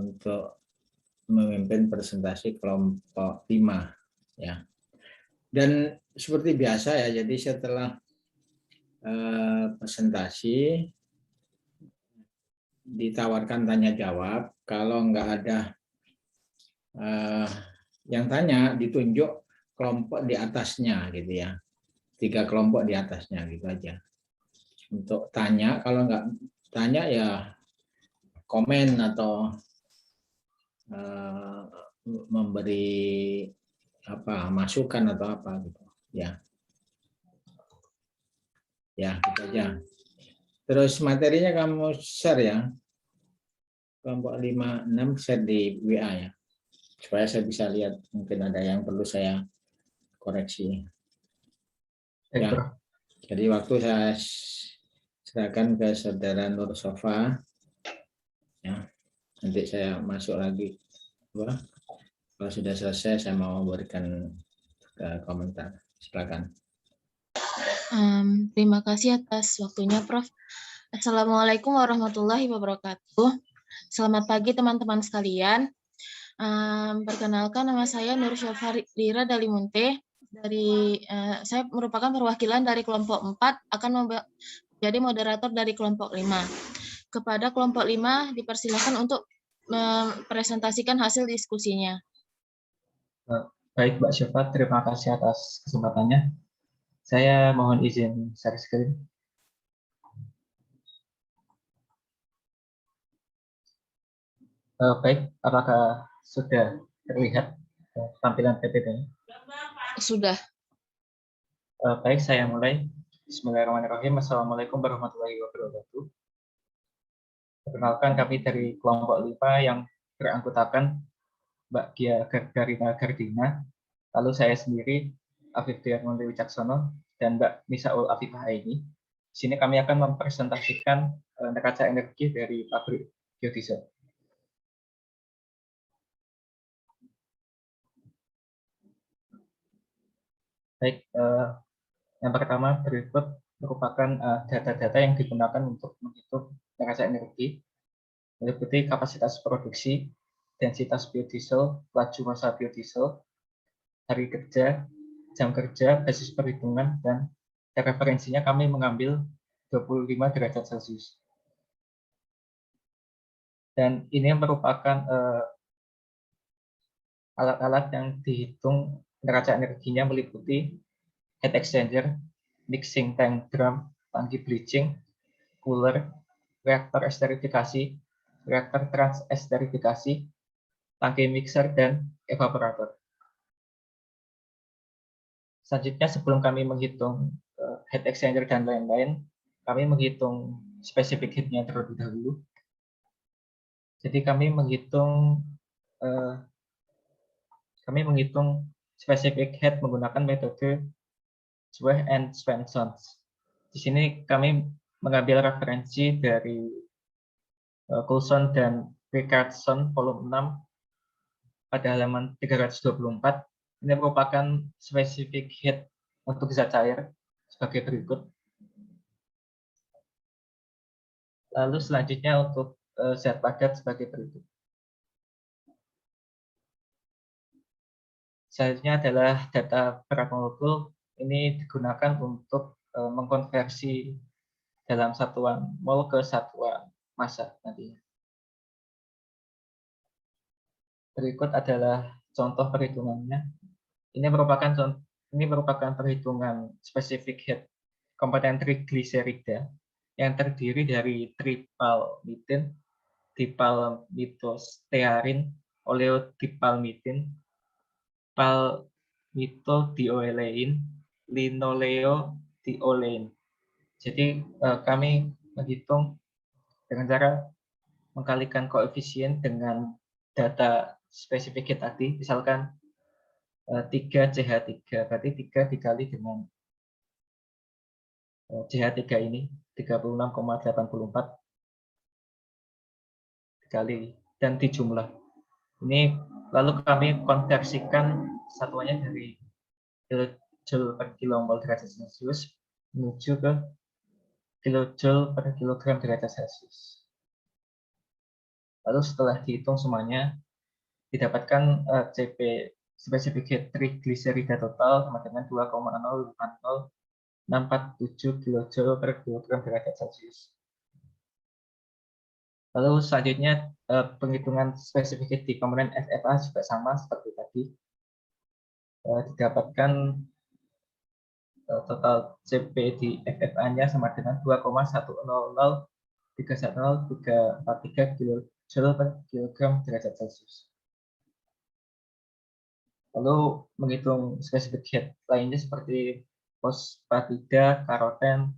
untuk memimpin presentasi kelompok 5 ya. Dan seperti biasa ya, jadi setelah presentasi ditawarkan tanya jawab. Kalau nggak ada yang tanya, ditunjuk kelompok di atasnya gitu ya, 3 kelompok di atasnya gitu aja. Untuk tanya, kalau nggak tanya ya komen atau memberi apa masukan atau apa gitu ya. Ya gitu aja. Terus materinya kamu share ya, kelompok 5, 6 share di WA ya, supaya saya bisa lihat, mungkin ada yang perlu saya koreksi ya. Jadi waktu saya serahkan ke saudara Nur Sofa ya, nanti saya masuk lagi. Kalau sudah selesai saya mau berikan komentar, silakan. Terima kasih atas waktunya, Prof. Assalamualaikum warahmatullahi wabarakatuh. Selamat pagi teman-teman sekalian. Perkenalkan, nama saya Nur Syafrira Dalimunte. Saya merupakan perwakilan dari kelompok 4, akan menjadi moderator dari kelompok 5. Kepada kelompok 5 dipersilakan untuk mempresentasikan hasil diskusinya. Baik, Mbak Syafa, terima kasih atas kesempatannya. Saya mohon izin share screen. Baik, apakah sudah terlihat tampilan PPT-nya? Sudah. Baik, saya mulai. Bismillahirrahmanirrahim. Assalamualaikum warahmatullahi wabarakatuh. Perkenalkan, kami dari kelompok 5 yang beranggotakan Mbak Gia Gargarina Gardina, lalu saya sendiri, Afif Diarmundi Wicaksono, dan Mbak Misaul Afifah Aini. Di sini kami akan mempresentasikan neraca energi dari pabrik biodiesel. Baik, yang pertama berikut merupakan data-data yang digunakan untuk menghitung neraca energi, meliputi kapasitas produksi, densitas biodiesel, laju massa biodiesel, hari kerja, jam kerja, basis perhitungan, dan referensinya kami mengambil 25 derajat Celcius. Dan ini merupakan alat-alat yang dihitung neraca energinya meliputi heat exchanger, mixing tank drum, tangki bleaching, cooler, reaktor esterifikasi, reaktor transesterifikasi, tangki mixer, dan evaporator. Selanjutnya, sebelum kami menghitung heat exchanger dan lain-lain, kami menghitung specific heat-nya terlebih dahulu. Jadi kami menghitung specific heat menggunakan metode Zweig and Svensson. Di sini kami mengambil referensi dari Coulson dan Richardson volume 6 pada halaman 324. Ini merupakan specific heat untuk zat cair sebagai berikut. Lalu selanjutnya untuk zat padat sebagai berikut. Selanjutnya adalah data berat molekul. Ini digunakan untuk mengkonversi dalam satuan mol ke satuan massa nantinya. Berikut adalah contoh perhitungannya. Ini merupakan perhitungan specific heat komponen trigliserida yang terdiri dari tripalmitin, dipalmitostearin, oleodipalmitin, palmitodiolein, linoleodiolein. Jadi kami menghitung dengan cara mengkalikan koefisien dengan data spesifik heat tadi, misalkan 3CH3, berarti 3 dikali dengan CH3 ini 36,84 dikali dan dijumlah. Ini lalu kami konversikan satuannya dari kilojoule per kilomol derajat Celcius menuju ke kilojoule per kilogram derajat Celcius. Lalu setelah dihitung semuanya, didapatkan CP spesifik trigliserida total sama dengan 2,08064,7 kJ per kilogram derajat Celcius. Lalu selanjutnya penghitungan spesifik di komponen FFA juga sama seperti tadi. Didapatkan total CP di FFA-nya sama dengan 2,100310343 kJ per kilogram derajat Celcius. Lalu menghitung spesifik heat lainnya seperti fosfatida, karoten,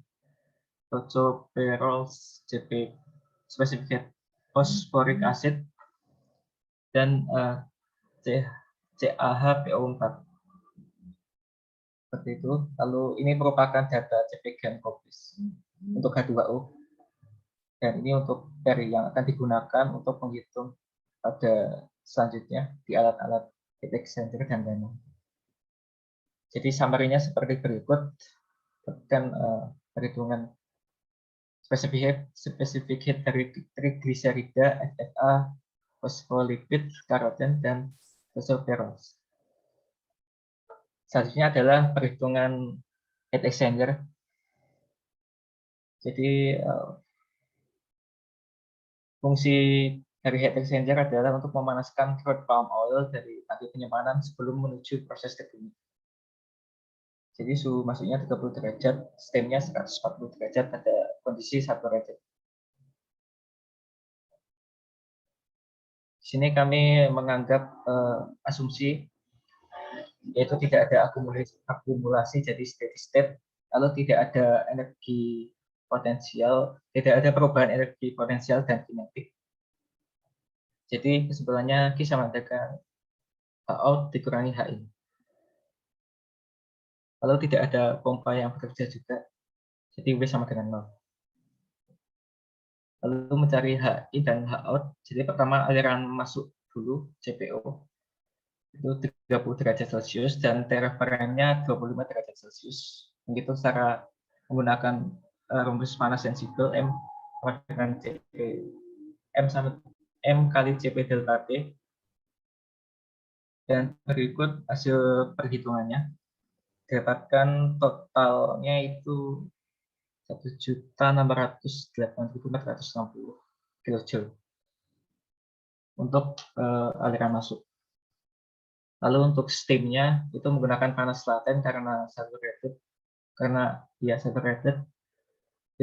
tocopherols, CP spesifik heat fosforik acid, dan CaHPO4. Seperti itu. Lalu ini merupakan data CP Gencovis untuk H2O. Dan ini untuk peri yang akan digunakan untuk menghitung pada selanjutnya di alat-alat heat exchanger dan lainnya. Jadi summary-nya seperti berikut. Kan perhitungan spesifik heat dari trigliserida, FFA, fosfolipid, karoten, dan tocopherols. Selanjutnya adalah perhitungan heat exchanger. Jadi fungsi dari heat exchanger adalah untuk memanaskan crude palm oil dari tangki penyimpanan sebelum menuju proses kedua. Jadi suhu masuknya 30 derajat, steamnya 140 derajat pada kondisi 1 derajat. Di sini kami menganggap asumsi yaitu tidak ada akumulasi jadi steady state, lalu tidak ada energi potensial, tidak ada perubahan energi potensial dan kinetik. Jadi kesimpulannya Q sama dengan H out dikurangi H in. Lalu tidak ada pompa yang bekerja juga, jadi W sama dengan 0. Lalu mencari HI dan H out, jadi pertama aliran masuk dulu, CPO, itu 30 derajat Celcius, dan T-referennya 25 derajat Celcius. Begitu secara menggunakan rumus panas sensibel, M sama dengan CP, M kali CP delta T. Dan berikut hasil perhitungannya. Dapatkan totalnya itu 1.608.460 kJ untuk aliran masuk. Lalu untuk steamnya itu menggunakan panas laten karena saturated. Karena dia saturated,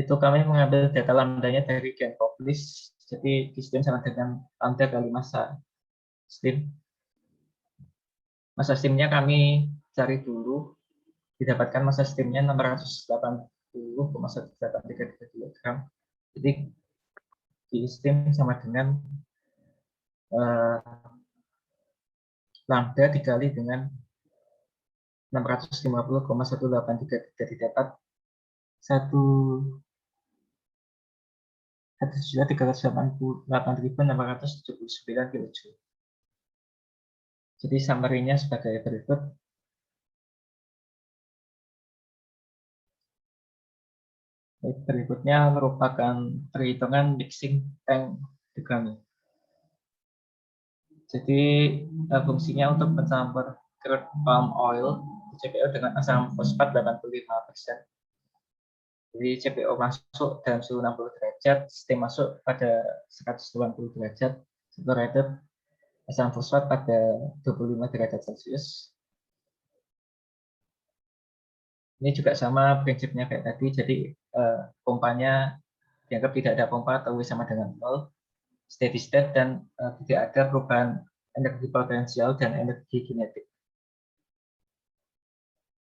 itu kami mengambil data lambdanya dari Gencovis. Jadi di steam sama dengan lambda kali massa steam. Massa steamnya kami cari dulu. Didapatkan massa steamnya 680,183 kg. Jadi di steam sama dengan lambda dikali dengan 650,183, jadi dapat 1.388.679 kJ. Jadi summary-nya sebagai berikut. Berikutnya merupakan perhitungan mixing tank diagram. Jadi fungsinya untuk mencampur crude palm oil CPO dengan asam fosfat 85%. Jadi CPO masuk dalam suhu 60 derajat, steam masuk pada 180 derajat, saturated, asam fosfat pada 25 derajat Celcius. Ini juga sama prinsipnya kayak tadi, jadi pompanya dianggap tidak ada pompa atau W sama dengan 0, steady state, dan tidak ada perubahan energi potensial dan energi kinetik.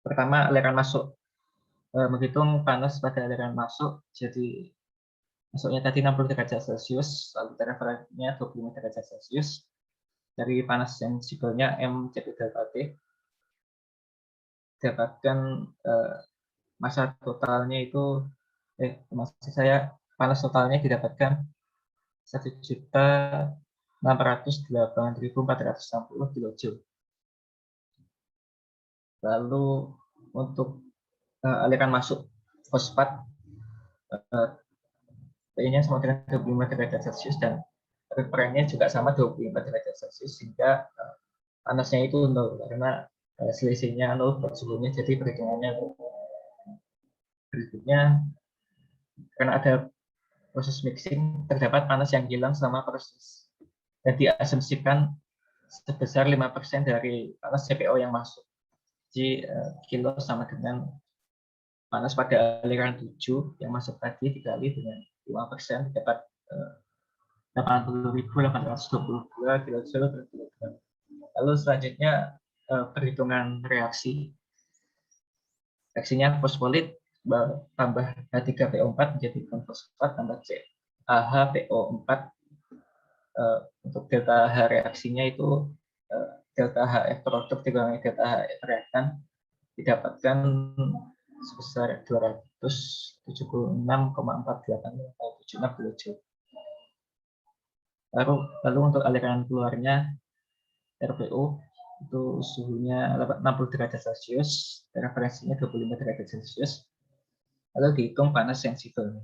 Pertama, aliran masuk. Menghitung panas pada aliran masuk, jadi masuknya tadi 60 derajat Celcius, lalu referensinya 25 derajat Celcius. Dari panas sensibelnya M CP delta T. Dapatkan massa totalnya itu, maksud saya panas totalnya didapatkan 1.608.460 kJ. Lalu untuk aliran masuk fosfat, P-nya sama dengan 25 derajat Celcius dan referennya juga sama 25 derajat Celcius, sehingga panasnya itu 0 karena selisihnya 0 buat suhunya, jadi perhitungannya 0. Berikutnya, karena ada proses mixing, terdapat panas yang hilang selama proses dan diasumsikan sebesar 5% dari panas CPO yang masuk. Jadi kilo sama dengan panas pada aliran 7 yang masuk tadi dikali dengan 5%, dapat 80.822 kilojoule per kilogram. Lalu selanjutnya perhitungan reaksi. Reaksinya fosfolit tambah H3PO4 menjadi fosfat tambah CaHPO4. Untuk delta H reaksinya itu delta HF produk dikurangi delta HF reaktan didapatkan sebesar 276,4876 kilojoule. Lalu untuk aliran keluarnya RPO itu suhunya 60 derajat Celcius, referensinya 25 derajat Celcius. Lalu dihitung panas sensibel.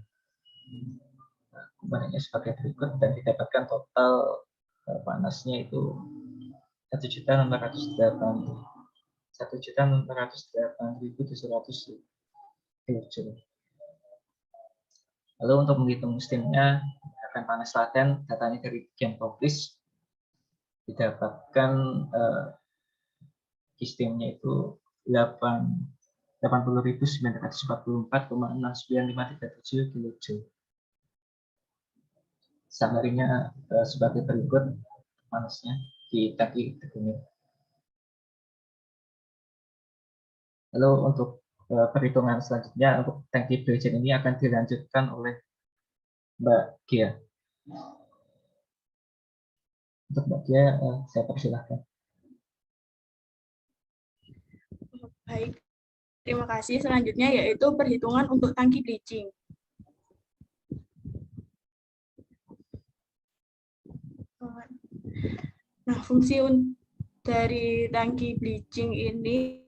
Kembalinya sebagai berikut dan didapatkan total panasnya itu 1.408.700 kilojoule. Lalu untuk menghitung steamnya, akan panas laten, datanya dari Genpolis, didapatkan steamnya itu 80.944,6953 kilojoule. Summary-nya sebagai berikut panasnya di tangki degumil. Lalu untuk perhitungan selanjutnya untuk tangki Bridgen ini akan dilanjutkan oleh Mbak Gia. Untuk Mbak Gia, saya persilahkan. Baik, terima kasih. Selanjutnya yaitu perhitungan untuk tangki bleaching. Nah, fungsi dari tangki bleaching ini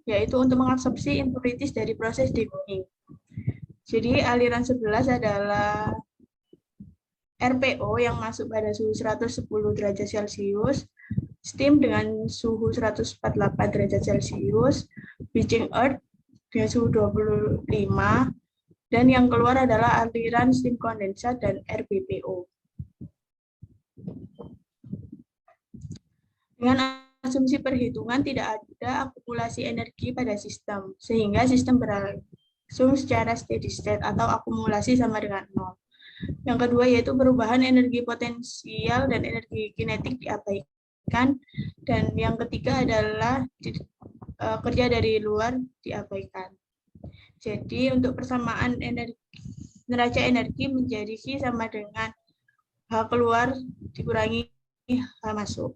yaitu untuk mengabsorpsi impurities dari proses degunning. Jadi aliran 11 adalah RPO yang masuk pada suhu 110 derajat Celcius, steam dengan suhu 148 derajat Celcius, bleaching earth dengan suhu 25, dan yang keluar adalah aliran steam kondensat dan RBPO. Dengan asumsi perhitungan tidak ada akumulasi energi pada sistem, sehingga sistem berlangsung secara steady state atau akumulasi sama dengan 0. Yang kedua yaitu perubahan energi potensial dan energi kinetik diabaikan, dan yang ketiga adalah kerja dari luar diabaikan. Jadi untuk persamaan neraca energi menjadi Q sama dengan H keluar dikurangi H masuk.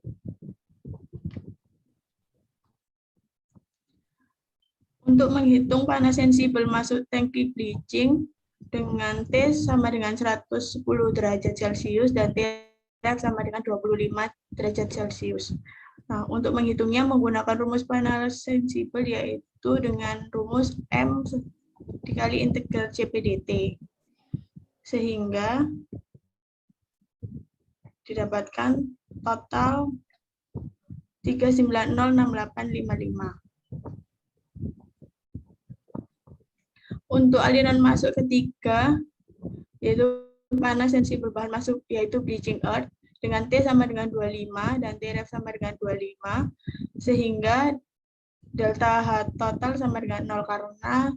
Untuk menghitung panas sensibel masuk tangki bleaching dengan T sama dengan 110 derajat Celcius dan T sama dengan 25 derajat Celcius. Nah, untuk menghitungnya menggunakan rumus panas sensibel yaitu dengan rumus M dikali integral CPDT. Sehingga didapatkan total 3906855. Untuk aliran masuk ketiga, yaitu panas sensibel bahan masuk, yaitu bleaching earth, dengan T sama dengan 25 dan Tref sama dengan 25, sehingga delta H total sama dengan 0 karena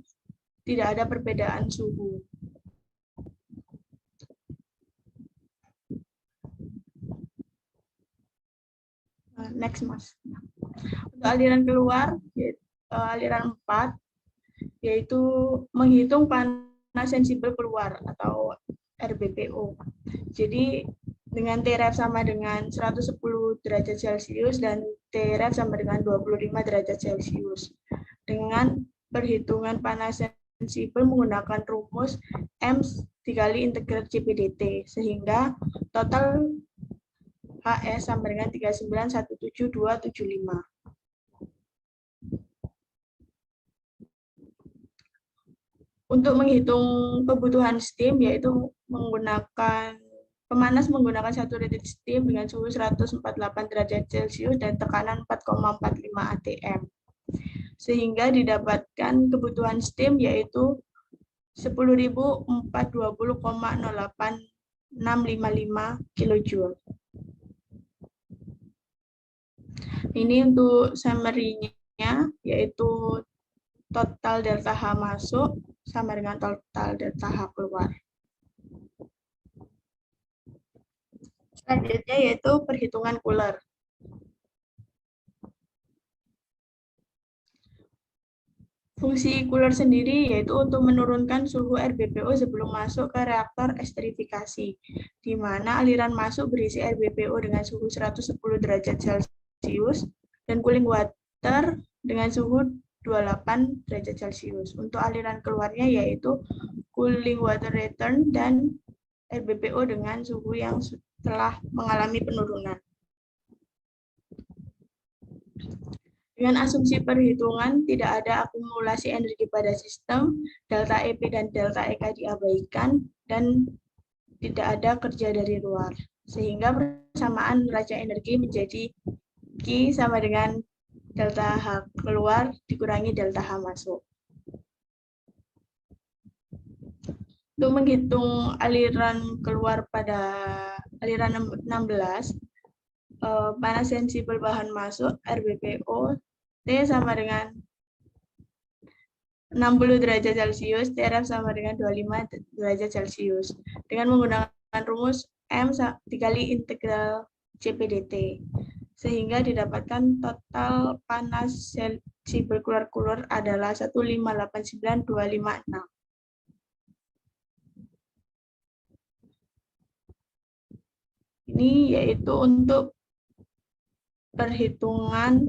tidak ada perbedaan suhu. Next, Mas. Untuk aliran keluar, aliran 4, yaitu menghitung panas sensibel keluar atau RBPO. Jadi dengan Tref sama dengan 110 derajat Celcius dan Tref sama dengan 25 derajat Celcius. Dengan perhitungan panas sensibel menggunakan rumus M dikali integral CPDT, sehingga total HS sama dengan 3917275. Untuk menghitung kebutuhan steam yaitu menggunakan Pemanas menggunakan saturated steam dengan suhu 148 derajat Celcius dan tekanan 4,45 atm. Sehingga didapatkan kebutuhan steam yaitu 10.420,08655 kilojoule. Ini untuk summary-nya, yaitu total delta H masuk sama dengan total delta H keluar. Selanjutnya yaitu perhitungan cooler. Fungsi cooler sendiri yaitu untuk menurunkan suhu RBPO sebelum masuk ke reaktor esterifikasi, di mana aliran masuk berisi RBPO dengan suhu 110 derajat Celcius dan cooling water dengan suhu 28 derajat Celcius. Untuk aliran keluarnya yaitu cooling water return dan RBPO dengan suhu yang telah mengalami penurunan. Dengan asumsi perhitungan tidak ada akumulasi energi pada sistem, delta EP dan delta EK diabaikan, dan tidak ada kerja dari luar. Sehingga persamaan neraca energi menjadi Q sama dengan delta H keluar dikurangi delta H masuk. Untuk menghitung aliran keluar pada aliran 16, panas sensibel bahan masuk RBPO T sama dengan 60 derajat Celcius, TRF sama dengan 25 derajat Celcius. Dengan menggunakan rumus M dikali integral CPDT. Sehingga didapatkan total panas sensibel keluar adalah 1589256. Ini yaitu untuk perhitungan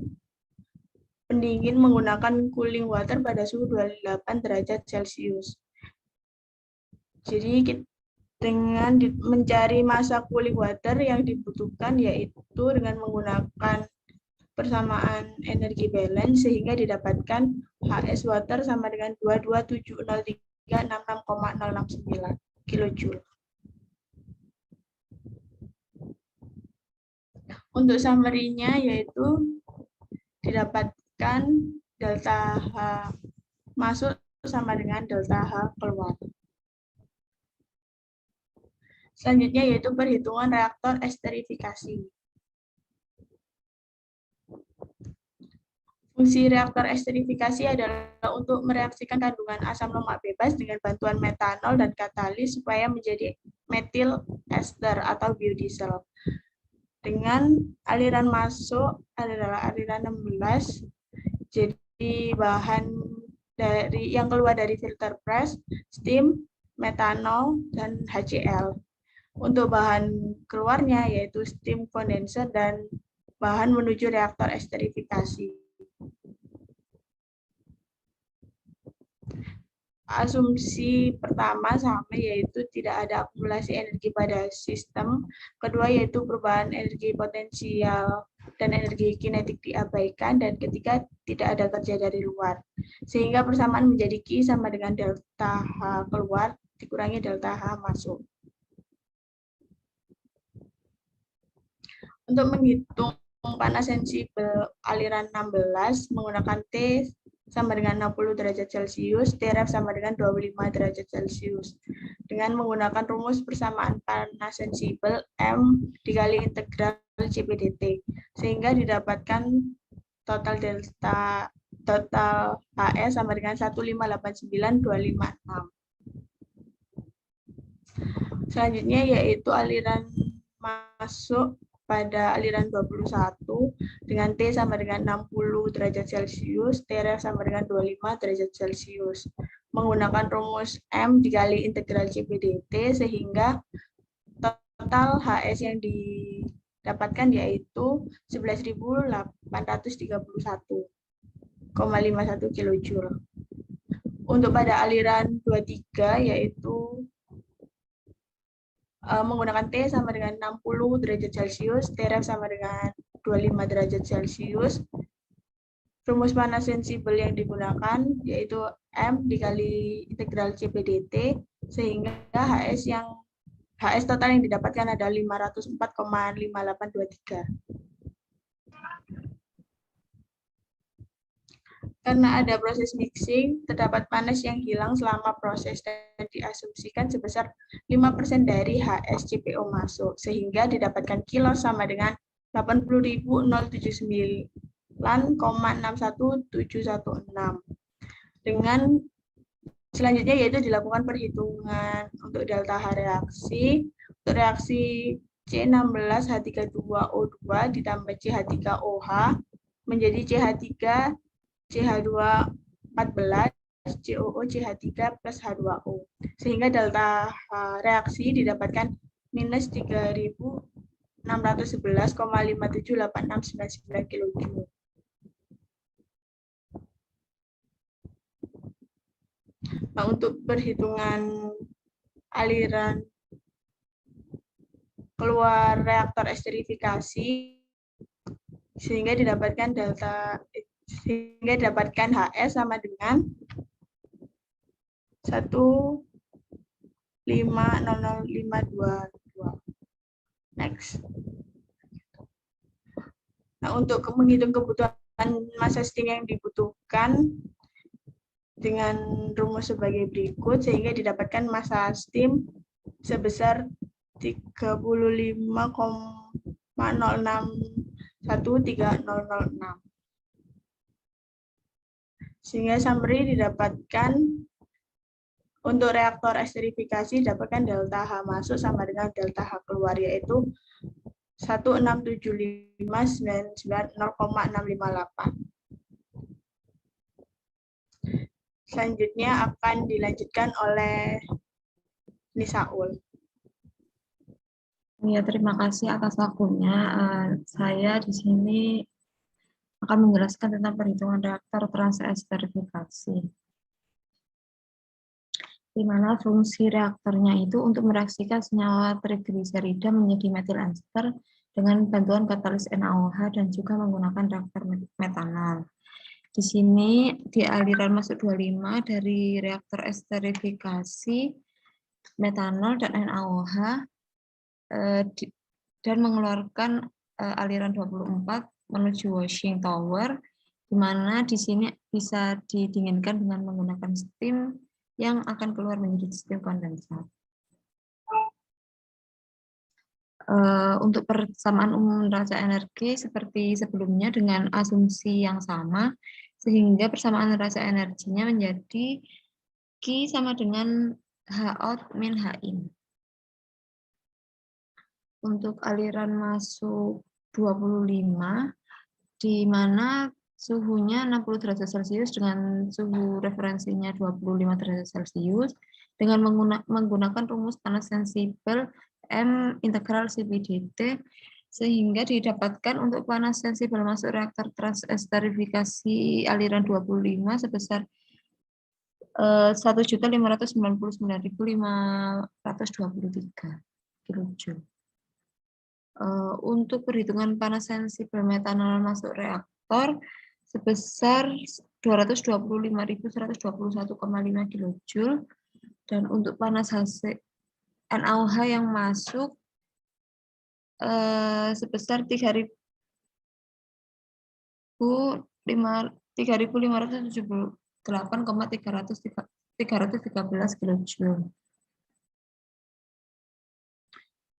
pendingin menggunakan cooling water pada suhu 28 derajat Celcius. Jadi dengan mencari massa cooling water yang dibutuhkan yaitu dengan menggunakan persamaan energi balance sehingga didapatkan HS water sama dengan 2270366,069 kilojoule. Untuk summary-nya yaitu didapatkan delta H masuk sama dengan delta H keluar. Selanjutnya yaitu perhitungan reaktor esterifikasi. Fungsi reaktor esterifikasi adalah untuk mereaksikan kandungan asam lemak bebas dengan bantuan metanol dan katalis supaya menjadi metil ester atau biodiesel. Dengan aliran masuk adalah aliran 16, jadi bahan dari yang keluar dari filter press, steam, metanol, dan HCl. Untuk bahan keluarnya yaitu steam condenser dan bahan menuju reaktor esterifikasi. Asumsi pertama sama yaitu tidak ada akumulasi energi pada sistem. Kedua yaitu perubahan energi potensial dan energi kinetik diabaikan. Dan ketiga tidak ada kerja dari luar. Sehingga persamaan menjadi Q sama dengan delta H keluar dikurangi delta H masuk. Untuk menghitung panas sensibel aliran 16 menggunakan T sama dengan 60 derajat Celcius, TRF sama dengan 25 derajat Celcius. Dengan menggunakan rumus persamaan panas sensibel M dikali integral CPDT, sehingga didapatkan total HS sama dengan 1589256. Selanjutnya yaitu aliran masuk pada aliran 21 dengan T sama dengan 60 derajat Celcius, TRF sama dengan 25 derajat Celcius. Menggunakan rumus M dikali integral CPDT sehingga total HS yang didapatkan yaitu 11.831,51 kilojoule. Untuk pada aliran 23 yaitu menggunakan T sama dengan 60 derajat Celcius, TRF sama dengan 25 derajat Celcius. Rumus panas sensibel yang digunakan yaitu M dikali integral CPDT, sehingga HS yang HS total yang didapatkan ada 504,5823. Karena ada proses mixing, terdapat panas yang hilang selama proses dan diasumsikan sebesar 5% dari HS CPO masuk, sehingga didapatkan kilos sama dengan 80.079,61716. Dengan selanjutnya yaitu dilakukan perhitungan untuk delta H reaksi. Untuk reaksi C16H32O2 ditambah CH3OH menjadi CH3 CH2 14 COO CH3 plus H2O, sehingga delta reaksi didapatkan minus 3.611,578699 kJ. Nah, untuk perhitungan aliran keluar reaktor esterifikasi sehingga didapatkan HS sama dengan 1,50052. Next. Nah, untuk menghitung kebutuhan massa steam yang dibutuhkan dengan rumus sebagai berikut, sehingga didapatkan massa steam sebesar 35,0613006. Sehingga summary didapatkan untuk reaktor esterifikasi dapatkan delta H masuk sama dengan delta H keluar, yaitu 1675990,658. Selanjutnya akan dilanjutkan oleh Nisaul. Ya, terima kasih atas waktunya. Saya di sini akan menjelaskan tentang perhitungan reaktor transesterifikasi, di mana fungsi reaktornya itu untuk mereaksikan senyawa trigliserida menjadi metil ester dengan bantuan katalis NaOH dan juga menggunakan reaktor metanol. Di sini di aliran masuk 25 dari reaktor esterifikasi metanol dan NaOH dan mengeluarkan aliran 24 menuju washing tower, di mana di sini bisa didinginkan dengan menggunakan steam yang akan keluar menjadi steam kondensat. Untuk persamaan umum neraca energi seperti sebelumnya dengan asumsi yang sama, sehingga persamaan neraca energinya menjadi Q sama dengan H out min H in. Untuk aliran masuk 25, di mana suhunya 60 derajat Celcius dengan suhu referensinya 25 derajat Celcius, dengan menggunakan rumus panas sensibel M integral CP/dt, sehingga didapatkan untuk panas sensibel masuk reaktor transesterifikasi aliran 25 sebesar 1.599.523 kJ. Untuk perhitungan panas sensibel metanol masuk reaktor sebesar 225.121,5 kJ, dan untuk panas hasil NaOH yang masuk sebesar 3.578,313 kJ.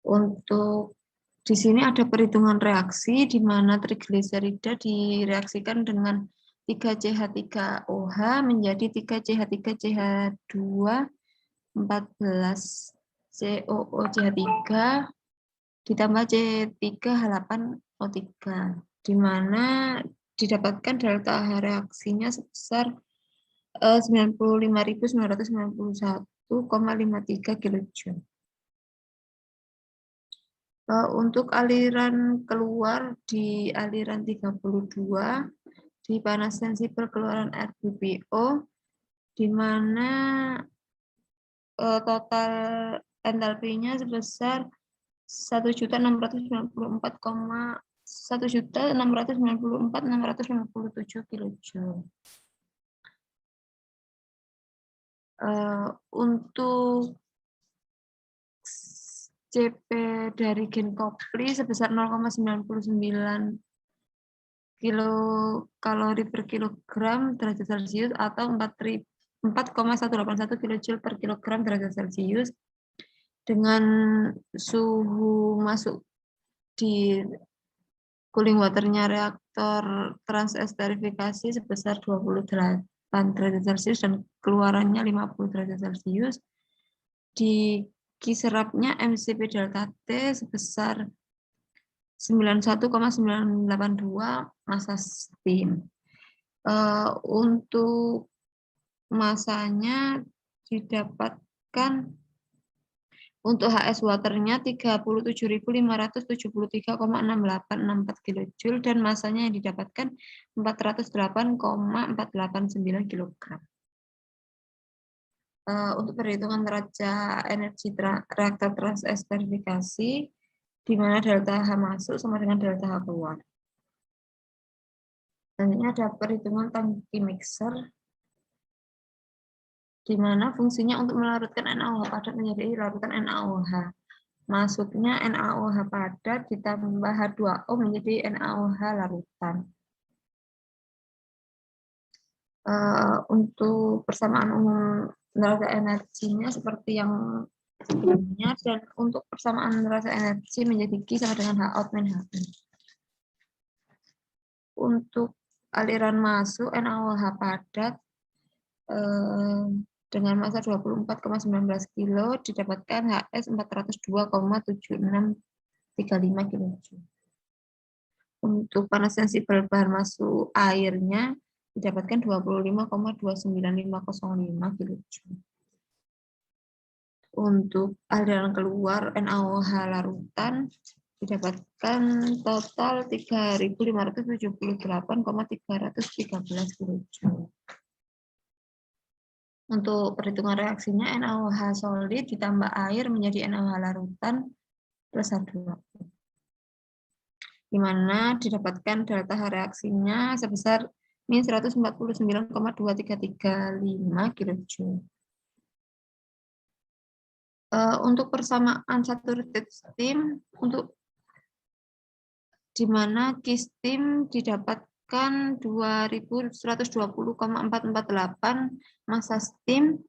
Untuk di sini ada perhitungan reaksi di mana trigliserida direaksikan dengan 3CH3OH menjadi 3CH3CH2 14 COO CH3 ditambah C3H8O3, di mana didapatkan delta H reaksinya sebesar 95.991,53 kJ. Untuk aliran keluar di aliran 32 di panas sensibel keluaran RBPO, di mana total entalpinya sebesar 1.694.657 kJ. Untuk CP dari gen kopli sebesar 0,99 kilokalori per kilogram derajat Celcius atau 4,181 kilojoule per kilogram derajat Celcius dengan suhu masuk di cooling waternya reaktor transesterifikasi sebesar 28 derajat Celcius dan keluarannya 50 derajat Celcius. Di kiserapnya MCP delta T sebesar 91,982 massa steam. Untuk masanya didapatkan untuk HS waternya 37.573,6864 kJ dan masanya yang didapatkan 408,489 kg. Untuk perhitungan neraca energi reaktor transesterifikasi, di mana delta H masuk sama dengan delta H keluar. Selanjutnya ada perhitungan tangki mixer, di mana fungsinya untuk melarutkan NaOH padat menjadi larutan NaOH. Masuknya NaOH padat ditambah H2O menjadi NaOH larutan. Untuk persamaan umum neraca energinya seperti yang sebelumnya, dan untuk persamaan neraca energi menjadi Q sama dengan H out min H in. Untuk aliran masuk NaOH padat dengan massa 24,19 kilo didapatkan HS 402,7635 kJ. Untuk panas sensibel bahan masuk airnya didapatkan 25,29505 kJ. Untuk aliran keluar NaOH larutan didapatkan total 3.578,313 kJ. Untuk perhitungan reaksinya NaOH solid ditambah air menjadi NaOH larutan plus H2O. Di mana didapatkan delta H reaksinya sebesar min 149,2335 kJ. Untuk persamaan saturated steam, untuk di mana Q steam didapatkan 2120,448 massa steam,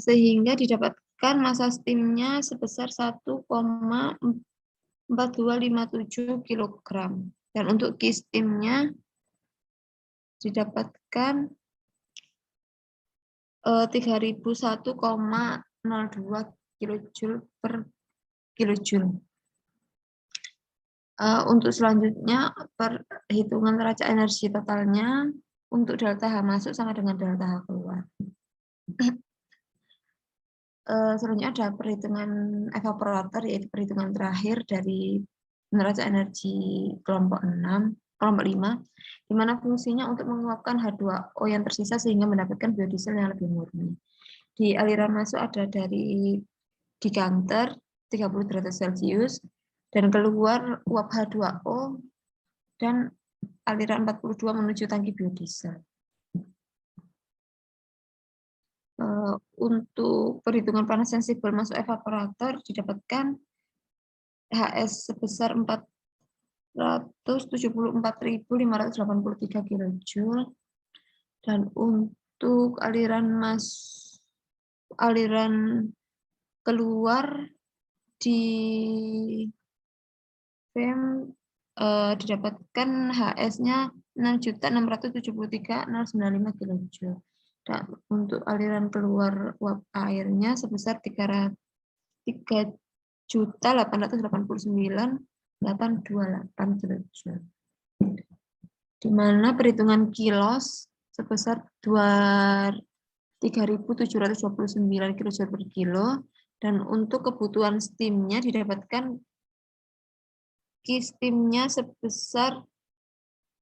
sehingga didapatkan massa steamnya sebesar 1,4257 kg. Dan untuk Q steamnya didapatkan 3001,02 kJ per kilojoule. Untuk selanjutnya perhitungan neraca energi totalnya untuk delta H masuk sama dengan delta H keluar. Selanjutnya ada perhitungan evaporator, yaitu perhitungan terakhir dari neraca energi kelompok 5, di mana fungsinya untuk menguapkan H2O yang tersisa sehingga mendapatkan biodiesel yang lebih murni. Di aliran masuk ada dari decanter 30 derajat Celcius, dan keluar uap H2O dan aliran 42 menuju tangki biodiesel. Untuk perhitungan panas sensibel masuk evaporator didapatkan HS sebesar 474.583 kJ, dan untuk aliran keluar di PEM didapatkan HS-nya 6.673.095 kJ. Dan untuk aliran keluar uap airnya sebesar 3.889.828 kJ. Di mana perhitungan kilos sebesar 3.729 kJ per kilo, dan untuk kebutuhan steamnya didapatkan Q steamnya sebesar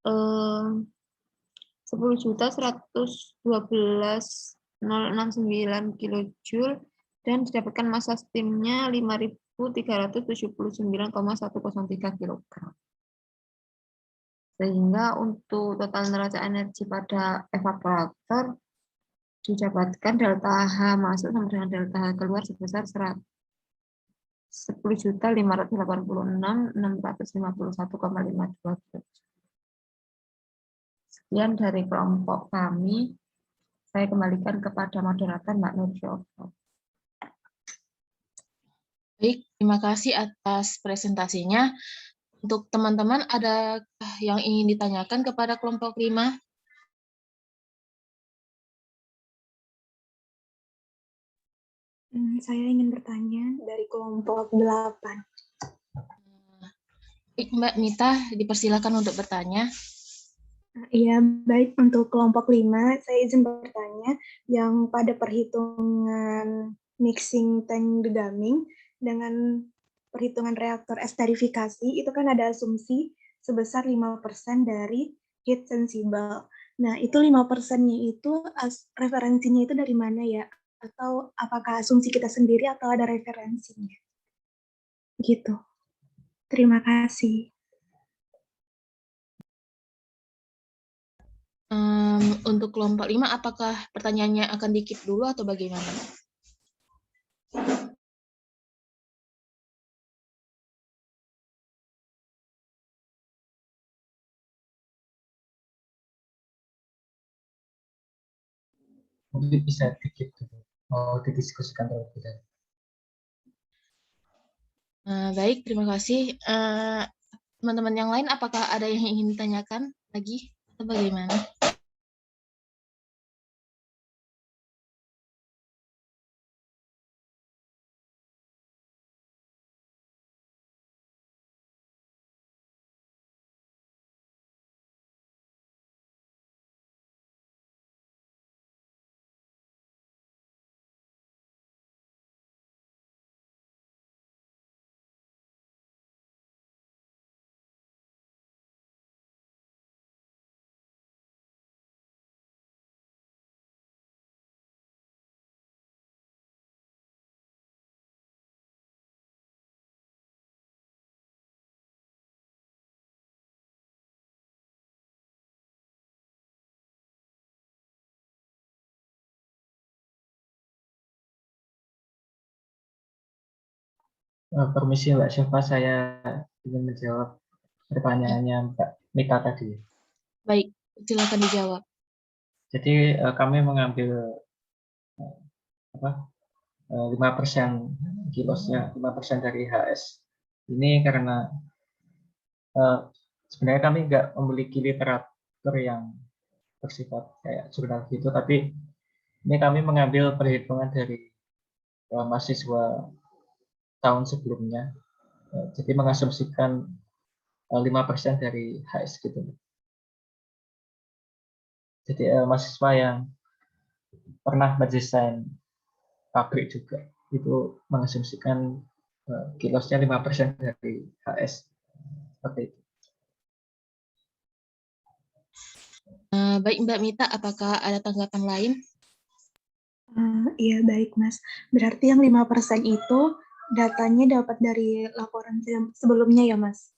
10.112.069 kJ dan didapatkan massa steamnya 5.379,103 kg. Sehingga untuk total neraca energi pada evaporator didapatkan delta H masuk sama dengan delta H keluar sebesar 10.586.651,52. Sekian dari kelompok kami. Saya kembalikan kepada moderator Mbak Nur Syofah. Baik, terima kasih atas presentasinya. Untuk teman-teman, ada yang ingin ditanyakan kepada kelompok 5? Saya ingin bertanya dari kelompok 8. Baik, Mbak Mita, dipersilakan untuk bertanya. Iya, baik. Untuk kelompok 5, saya izin bertanya yang pada perhitungan mixing tank degamming dengan perhitungan reaktor esterifikasi, itu kan ada asumsi sebesar 5% dari heat sensible. Nah, itu 5%-nya itu referensinya itu dari mana ya? Atau apakah asumsi kita sendiri atau ada referensinya? Gitu. Terima kasih. Untuk kelompok 5, apakah pertanyaannya akan di-keep dulu atau bagaimana? Mungkin bisa dikit dulu. Mau didiskusikan terlebih dahulu. Baik, terima kasih. Teman-teman yang lain, apakah ada yang ingin ditanyakan lagi atau bagaimana? Permisi Mbak Syafah, saya ingin menjawab pertanyaannya Mbak Mita tadi. Baik, silakan dijawab. Jadi kami mengambil 5% kilosnya, 5% dari HS. Ini karena sebenarnya kami nggak memiliki literatur yang bersifat kayak jurnal gitu, tapi ini kami mengambil perhitungan dari mahasiswa tahun sebelumnya. Jadi mengasumsikan 5% dari HS gitu. Jadi mahasiswa yang pernah mendesain pabrik juga itu mengasumsikan kilosnya 5% dari HS. Seperti itu. Baik, Mbak Mita, apakah ada tanggapan lain? Iya, baik, Mas. Berarti yang 5% itu datanya dapat dari laporan sebelumnya ya, Mas?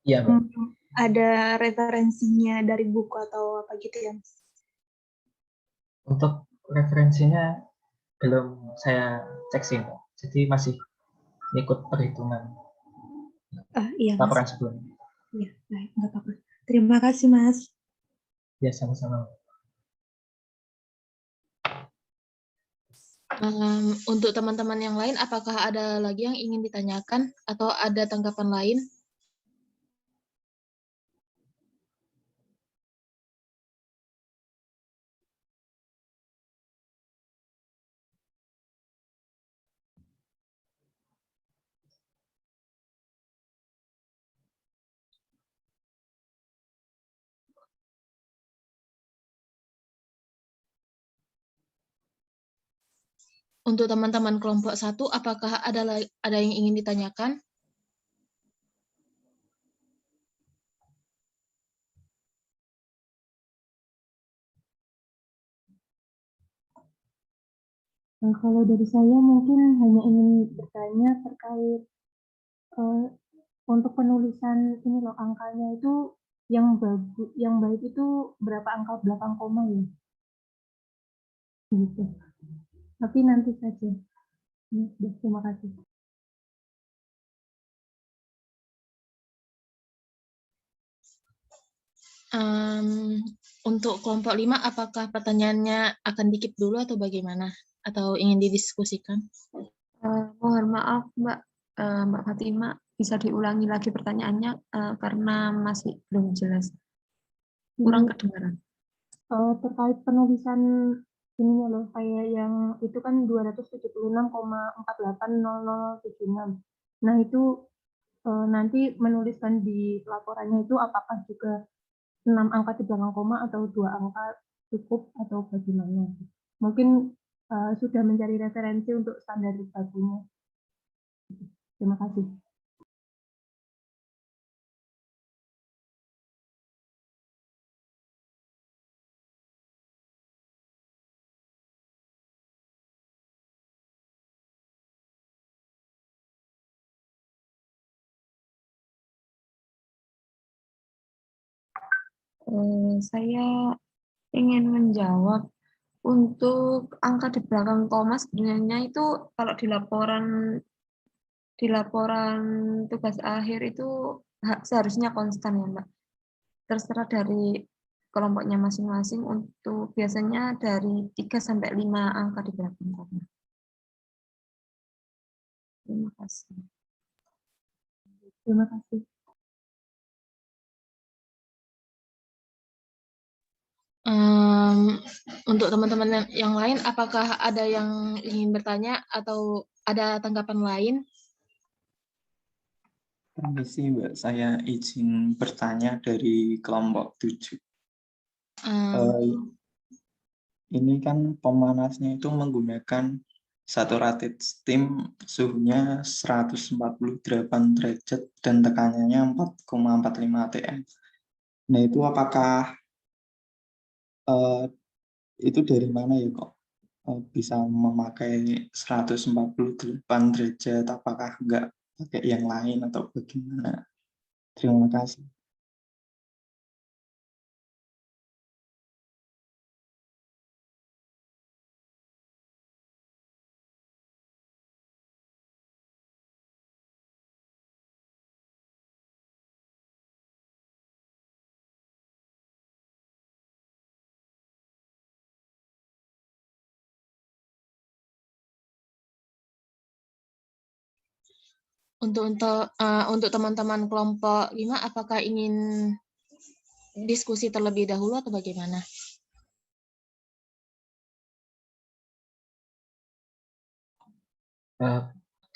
Iya, Mbak. Ada referensinya dari buku atau apa gitu ya, Mas? Untuk referensinya belum saya cek sih, Mbak. Jadi masih ikut perhitungan Iya, Mas. laporan sebelumnya. Iya, baik, nggak apa-apa. Terima kasih, Mas. Ya, sama-sama. Untuk teman-teman yang lain, apakah ada lagi yang ingin ditanyakan atau ada tanggapan lain? Untuk teman-teman kelompok 1, apakah ada yang ingin ditanyakan? Kalau dari saya mungkin hanya ingin bertanya terkait untuk penulisan ini loh, angkanya itu yang bagus, yang baik itu berapa angka belakang koma ya? Gitu. Tapi nanti saja. Terima kasih. Untuk kelompok 5, apakah pertanyaannya akan dikip dulu atau bagaimana? Atau ingin didiskusikan? Mohon maaf Mbak Fatima, bisa diulangi lagi pertanyaannya karena masih belum jelas, kurang Ini kedengaran. terkait penulisan ininya loh, kayak yang itu kan 276,480076. Nah, itu nanti menuliskan di laporannya itu apakah juga 6 angka di belakang koma atau 2 angka cukup atau bagaimana? Mungkin sudah mencari referensi untuk standarisasinya. Terima kasih. Saya ingin menjawab untuk angka di belakang koma sebenarnya itu kalau di laporan tugas akhir itu seharusnya konstan ya Mbak. Terserah dari kelompoknya masing-masing, untuk biasanya dari 3 sampai 5 angka di belakang koma. Terima kasih. Terima kasih. Untuk teman-teman yang lain, apakah ada yang ingin bertanya atau ada tanggapan lain? Permisi Mbak, saya izin bertanya dari kelompok 7. Ini kan pemanasnya itu menggunakan saturated steam, suhunya 148 derajat dan tekanannya 4,45 atm. Nah itu apakah itu dari mana ya kok bisa memakai 148 derajat, apakah enggak pakai yang lain atau bagaimana? Terima kasih. Untuk teman-teman kelompok 5, apakah ingin diskusi terlebih dahulu atau bagaimana?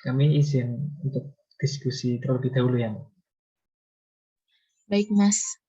Kami izin untuk diskusi terlebih dahulu ya, Mbak. Baik, Mas.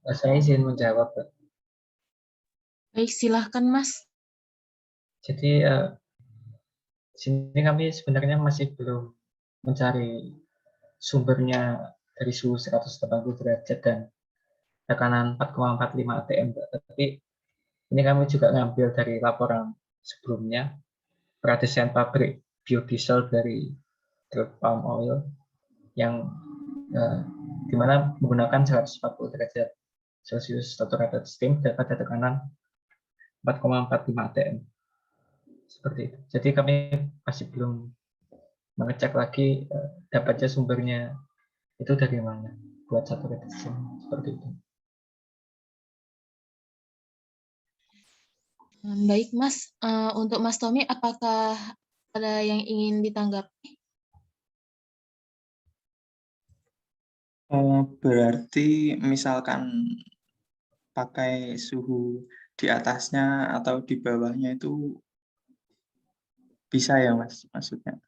Saya izin menjawab, Pak. Baik, silahkan Mas. Jadi sini kami sebenarnya masih belum mencari sumbernya dari suhu 180 derajat dan tekanan 4,45 atm, Pak. Tapi ini kami juga ngambil dari laporan sebelumnya pradesain pabrik biodiesel dari crude palm oil yang di mana menggunakan 140 derajat Celcius saturated steam pada tekanan 4,45 atm. Seperti itu. Jadi kami masih belum mengecek lagi dapatnya sumbernya itu dari mana buat saturated steam seperti itu. Baik Mas, untuk Mas Tommy apakah ada yang ingin ditanggapi? Berarti misalkan pakai suhu di atasnya atau di bawahnya itu bisa ya Mas maksudnya?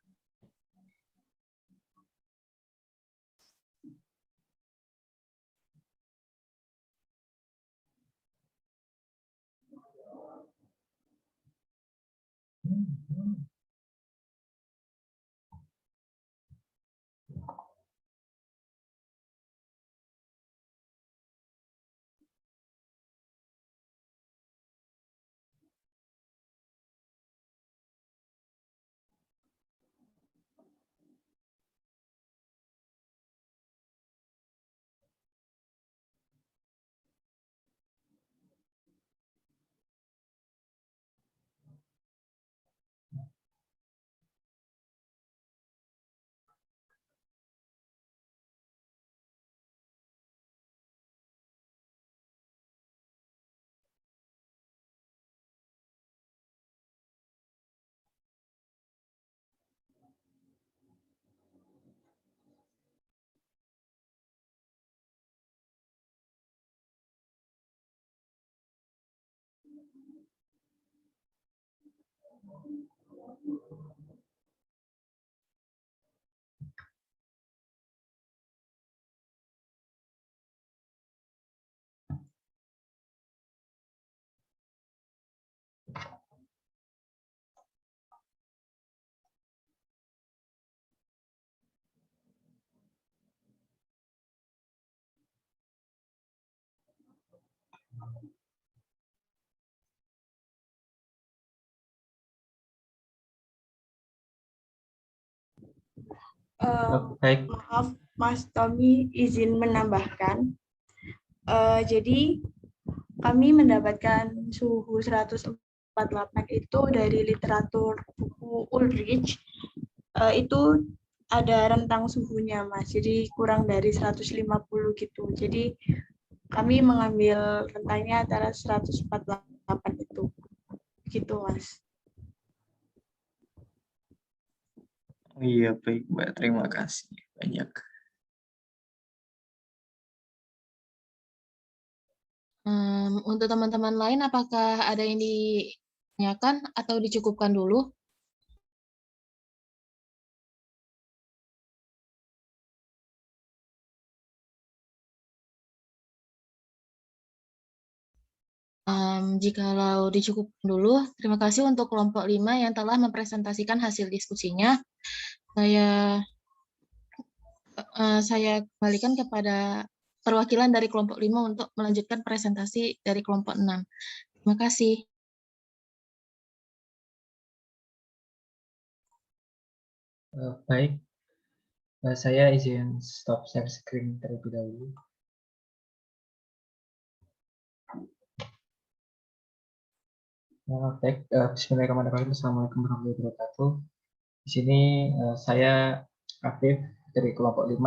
Baik, Maaf, Mas Tommy izin menambahkan. Jadi kami mendapatkan suhu 148 itu dari literatur buku Ulrich. Itu ada rentang suhunya, Mas. Jadi kurang dari 150 gitu. Jadi kami mengambil rentangnya antara 148 itu. Gitu, Mas. Oh iya baik Mbak, terima kasih banyak. Untuk teman-teman lain apakah ada yang ditanyakan atau dicukupkan dulu? Jikalau dicukupkan dulu, terima kasih untuk kelompok 5 yang telah mempresentasikan hasil diskusinya. Saya kembalikan kepada perwakilan dari kelompok 5 untuk melanjutkan presentasi dari kelompok 6. Terima kasih. baik. Saya izin stop share screen terlebih dahulu. Baik, bismillahirrahmanirrahim. Assalamualaikum warahmatullahi wabarakatuh. Di sini saya Afif dari kelompok 5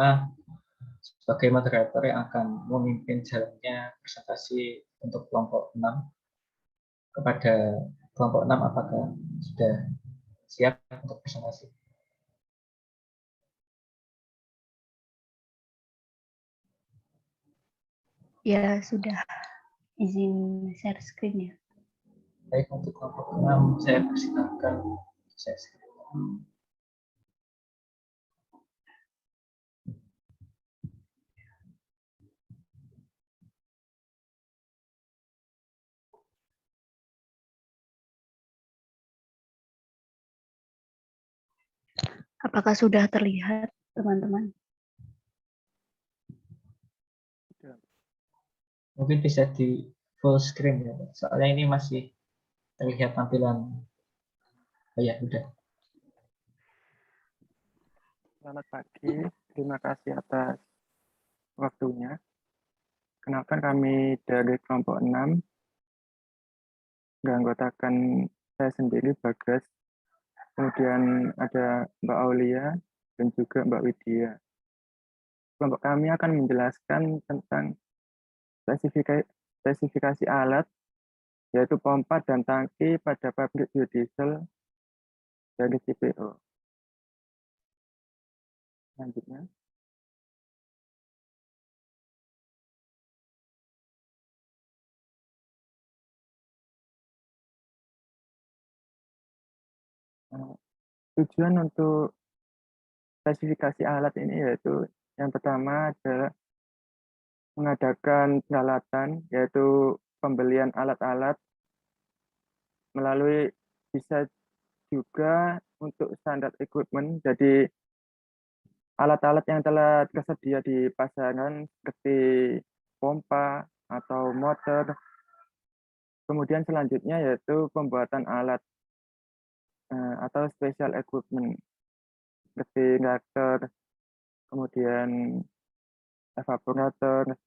sebagai moderator yang akan memimpin jalannya presentasi untuk kelompok 6. Kepada kelompok 6 apakah sudah siap untuk presentasi? Ya, sudah. Izin share screen ya. Baik, untuk kelompok 6 saya persilakan share screen. Apakah sudah terlihat, teman-teman? Mungkin bisa di full screen ya, soalnya ini masih terlihat tampilan. Oh ya, udah. Selamat pagi, terima kasih atas waktunya. Kenalkan kami dari kelompok 6, beranggotakan saya sendiri, Bagas, kemudian ada Mbak Aulia, dan juga Mbak Widya. Kelompok kami akan menjelaskan tentang spesifikasi alat, yaitu pompa dan tangki pada pabrik biodiesel dari CPO. Selanjutnya. Tujuan untuk spesifikasi alat ini yaitu yang pertama adalah mengadakan peralatan, yaitu pembelian alat-alat, melalui bisa juga untuk standar equipment. Jadi alat-alat yang telah tersedia di pasaran seperti pompa atau motor. Kemudian selanjutnya yaitu pembuatan alat atau special equipment seperti reaktor, kemudian evaporator.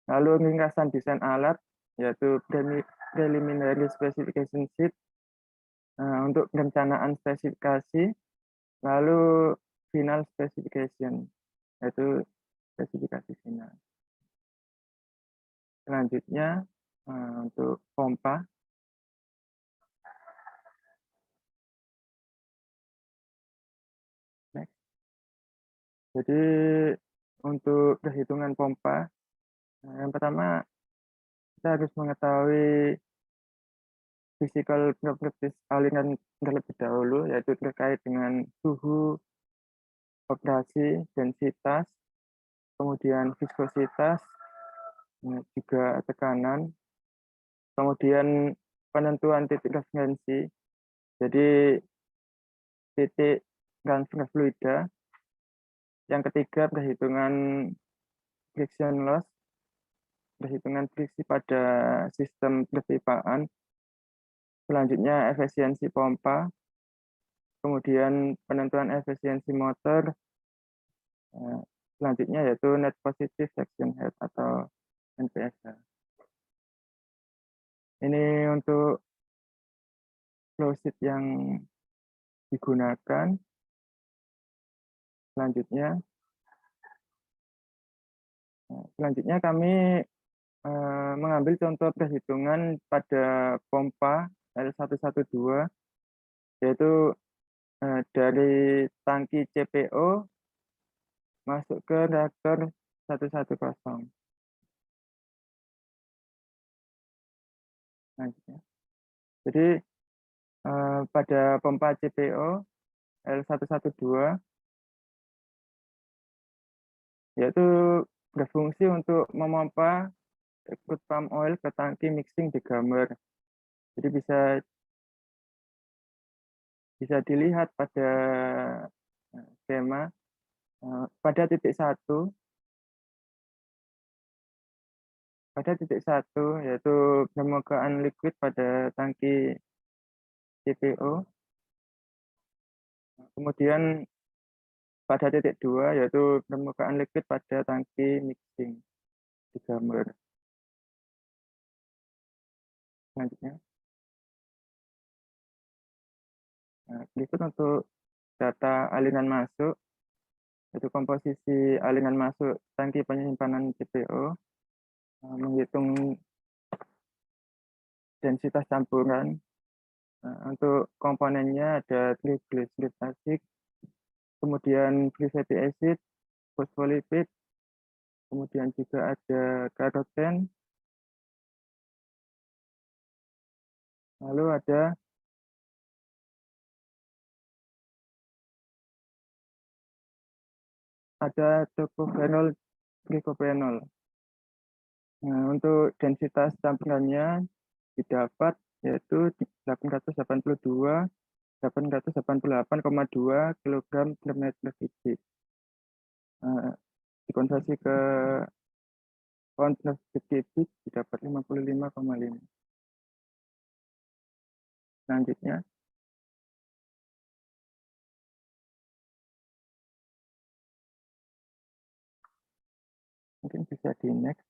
Lalu ringkasan desain alat yaitu preliminary specification sheet untuk perencanaan spesifikasi, lalu final specification yaitu spesifikasi final. Selanjutnya untuk pompa. Next. Jadi untuk perhitungan pompa, yang pertama kita harus mengetahui physical properties aliran terlebih dahulu, yaitu terkait dengan suhu operasi, densitas, kemudian viskositas, juga tekanan, kemudian penentuan titik referensi, jadi titik transfer fluida. Yang ketiga, perhitungan friction loss, perhitungan friksi pada sistem perpipaan. Selanjutnya, efisiensi pompa, kemudian penentuan efisiensi motor, selanjutnya yaitu net positive section head atau NPSH. Ini untuk flow sheet yang digunakan. Selanjutnya kami mengambil contoh perhitungan pada pompa L112, yaitu dari tangki CPO masuk ke reaktor 110. Jadi pada pompa CPO L112 yaitu berfungsi untuk memompa crude palm oil ke tangki mixing di gambar. Jadi bisa dilihat pada skema pada titik 1 yaitu permukaan liquid pada tangki CPO. Kemudian pada titik 2 yaitu permukaan liquid pada tangki mixing di gambar. Selanjutnya. Berikut untuk data aliran masuk, yaitu komposisi aliran masuk tangki penyimpanan CPO, menghitung densitas campuran. Untuk komponennya ada triglycerid acid, kemudian free fatty acid, fosfolipid, kemudian juga ada karoten, lalu ada tocophenol, glycophenol. Nah, untuk densitas campurannya didapat yaitu 882 888,2 kg per meter kubik. Dikonversi ke pound per meter kubik didapat 55,5. Selanjutnya, mungkin bisa di next.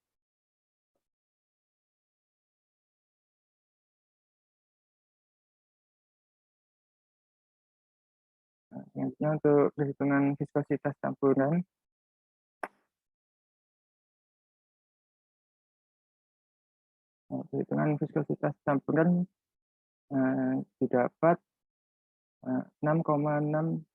Selanjutnya untuk perhitungan viskositas campuran. Perhitungan viskositas campuran didapat 6,6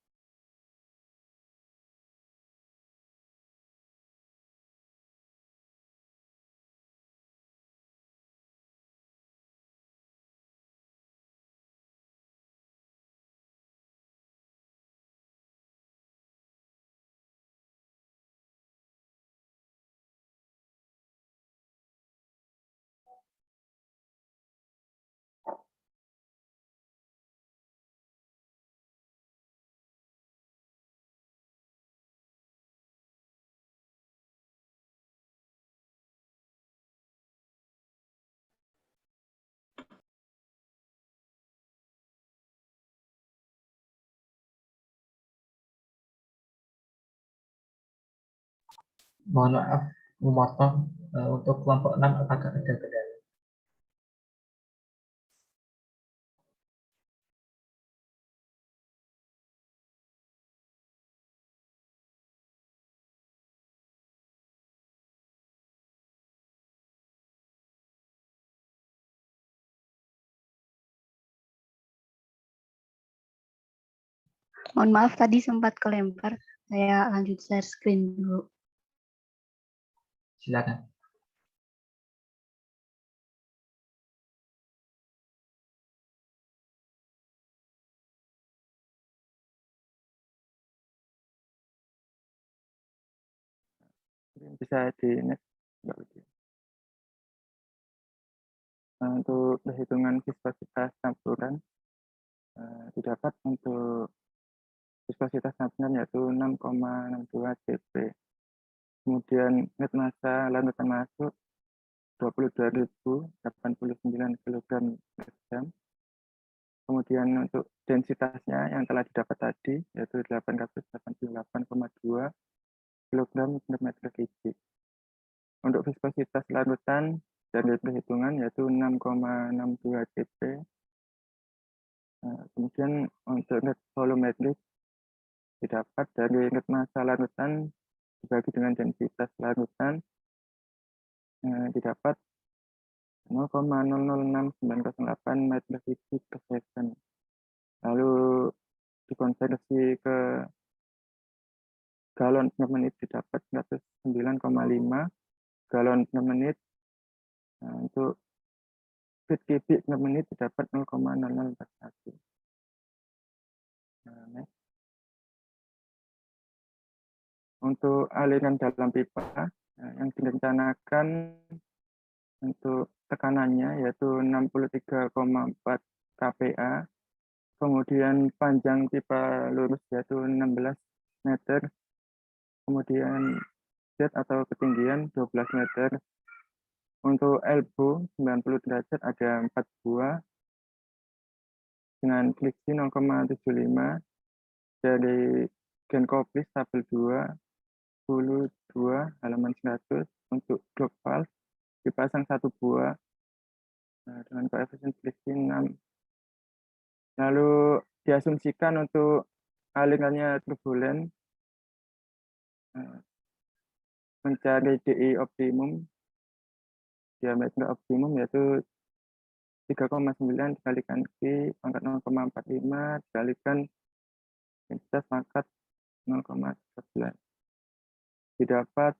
Mohon maaf, memotong untuk kelompok 6 apakah ada kendala? Mohon maaf tadi sempat kelempar. Saya lanjut share screen dulu. Silakan. bisa di next. Untuk perhitungan viskositas campuran didapat untuk viskositas campuran yaitu 6,62 cp. Kemudian net massa larutan masuk 22.089 kg per jam. Kemudian untuk densitasnya yang telah didapat tadi yaitu 888,2 kg per meter kubik. Untuk viskositas larutan dari perhitungan yaitu 6,62 cp. Kemudian untuk net volumetrik didapat dari net massa larutan dibagi dengan densitas larutan didapat 0,006908 meter kubik per second. Lalu dikonversi ke galon per menit didapat 109,5 galon per menit. Untuk feet kubik per menit didapat 0,0041. Untuk aliran dalam pipa yang direncanakan untuk tekanannya yaitu 63,4 kPa, kemudian panjang pipa lurus yaitu 16 meter, kemudian jet atau ketinggian 12 meter. Untuk elbow 90 derajat ada 4 buah dengan friksi 0,75 dari Genkoplis tabel 2 hulu 2 halaman 100. Untuk drop valve dipasang 1 buah dengan koefisien friksi 6. Lalu diasumsikan untuk alirannya turbulen mencari DI optimum, diameter optimum yaitu 3,9 dikalikan Q pangkat 0,45 dikalikan densitas pangkat 0,11 didapat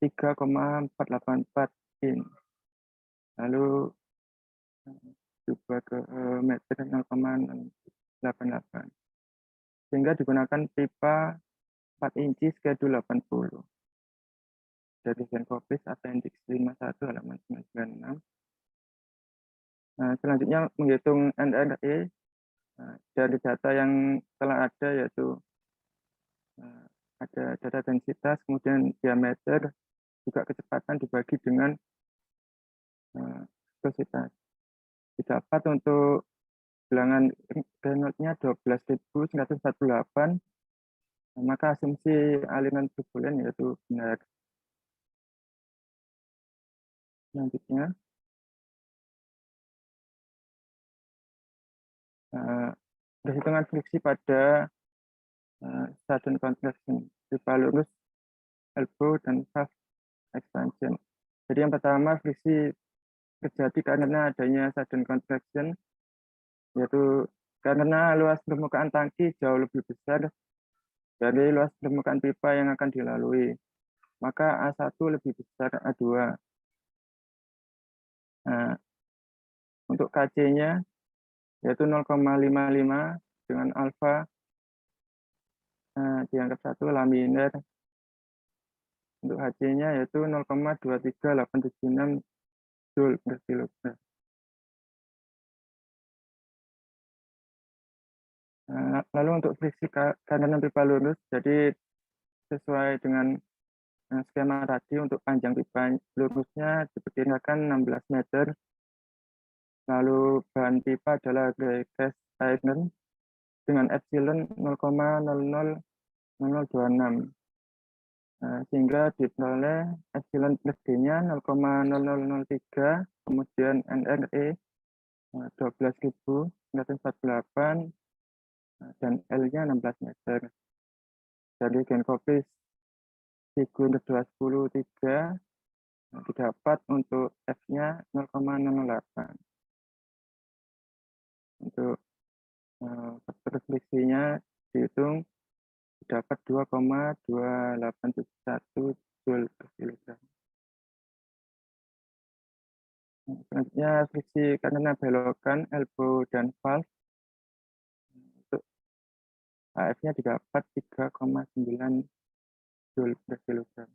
3,484 in. Lalu coba ke meter 0,88 sehingga digunakan pipa 4 inci schedule 80 dari Genkoplis Appendix 51 halaman 96. Selanjutnya menghitung NRE Dari data yang telah ada yaitu ada data densitas, kemudian diameter, juga kecepatan dibagi dengan viscositas. Didapat untuk bilangan Reynolds-nya 12.948, maka asumsi aliran turbulen yaitu benar. Selanjutnya, perhitungan friksi pada sudden contraction, pipa lurus, elbow, dan shaft expansion. Jadi yang pertama, friksi terjadi karena adanya sudden contraction, yaitu karena luas permukaan tangki jauh lebih besar dari luas permukaan pipa yang akan dilalui. Maka A1 lebih besar A2. Nah, untuk KC-nya yaitu 0,55 dengan alfa dianggap 1 laminar. Untuk HC-nya yaitu 0,23876 Joule per kilogram. Lalu untuk friksi karena pipa lurus, jadi sesuai dengan skema tadi, untuk panjang pipa lurusnya diperkirakan 16 meter. Lalu bahan pipa adalah gray cast iron dengan epsilon 0,000026. Sehingga diperoleh epsilon plus D-nya 0,0003, kemudian NRE 12.948, dan L-nya 16 meter. Jadi Genkoplis figur 210.3 didapat untuk F-nya 0,08. Untuk faktor friksinya dihitung dapat 2,2871 Joule per kilogram. Selanjutnya friksi karena belokan, elbow, dan valve. Untuk AF-nya didapat 3,9 Joule per kilogram.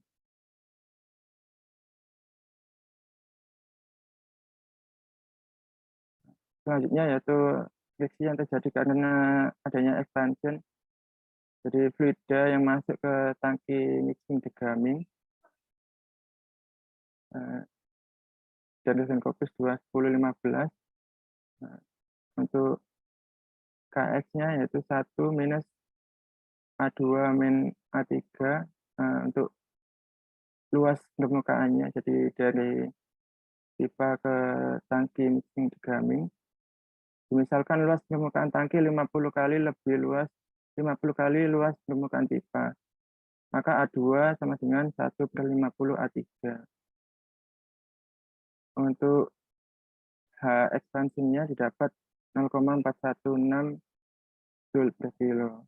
Selanjutnya yaitu friksi yang terjadi karena adanya expansion. Jadi fluida yang masuk ke tangki mixing degaming dari Genkoplis 21015. Untuk KX-nya yaitu 1 minus A2 min A3 untuk luas permukaannya. Jadi dari pipa ke tangki mixing degaming. Misalkan luas permukaan tangki 50 kali lebih luas, 50 kali luas permukaan pipa. Maka A2 sama dengan 1/50 A3. Untuk H expansionnya didapat 0,416 Joule per kilo.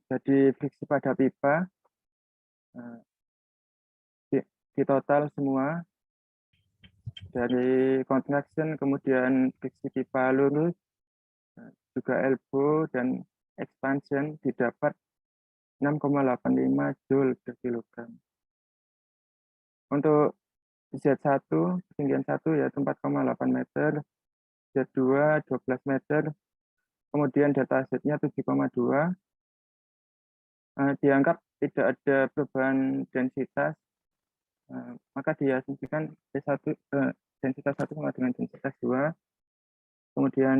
Jadi friksi pada pipa di total semua dari contraction, kemudian friksi pipa lurus, juga elbow dan expansion didapat 6,85 Joule per kilogram. Untuk Z1, ketinggian 1 yaitu 4,8 meter, Z2 12 meter, kemudian data Z-nya 7,2. Dianggap tidak ada perubahan densitas, maka diasumsikan densitas 1 sama dengan densitas 2. Kemudian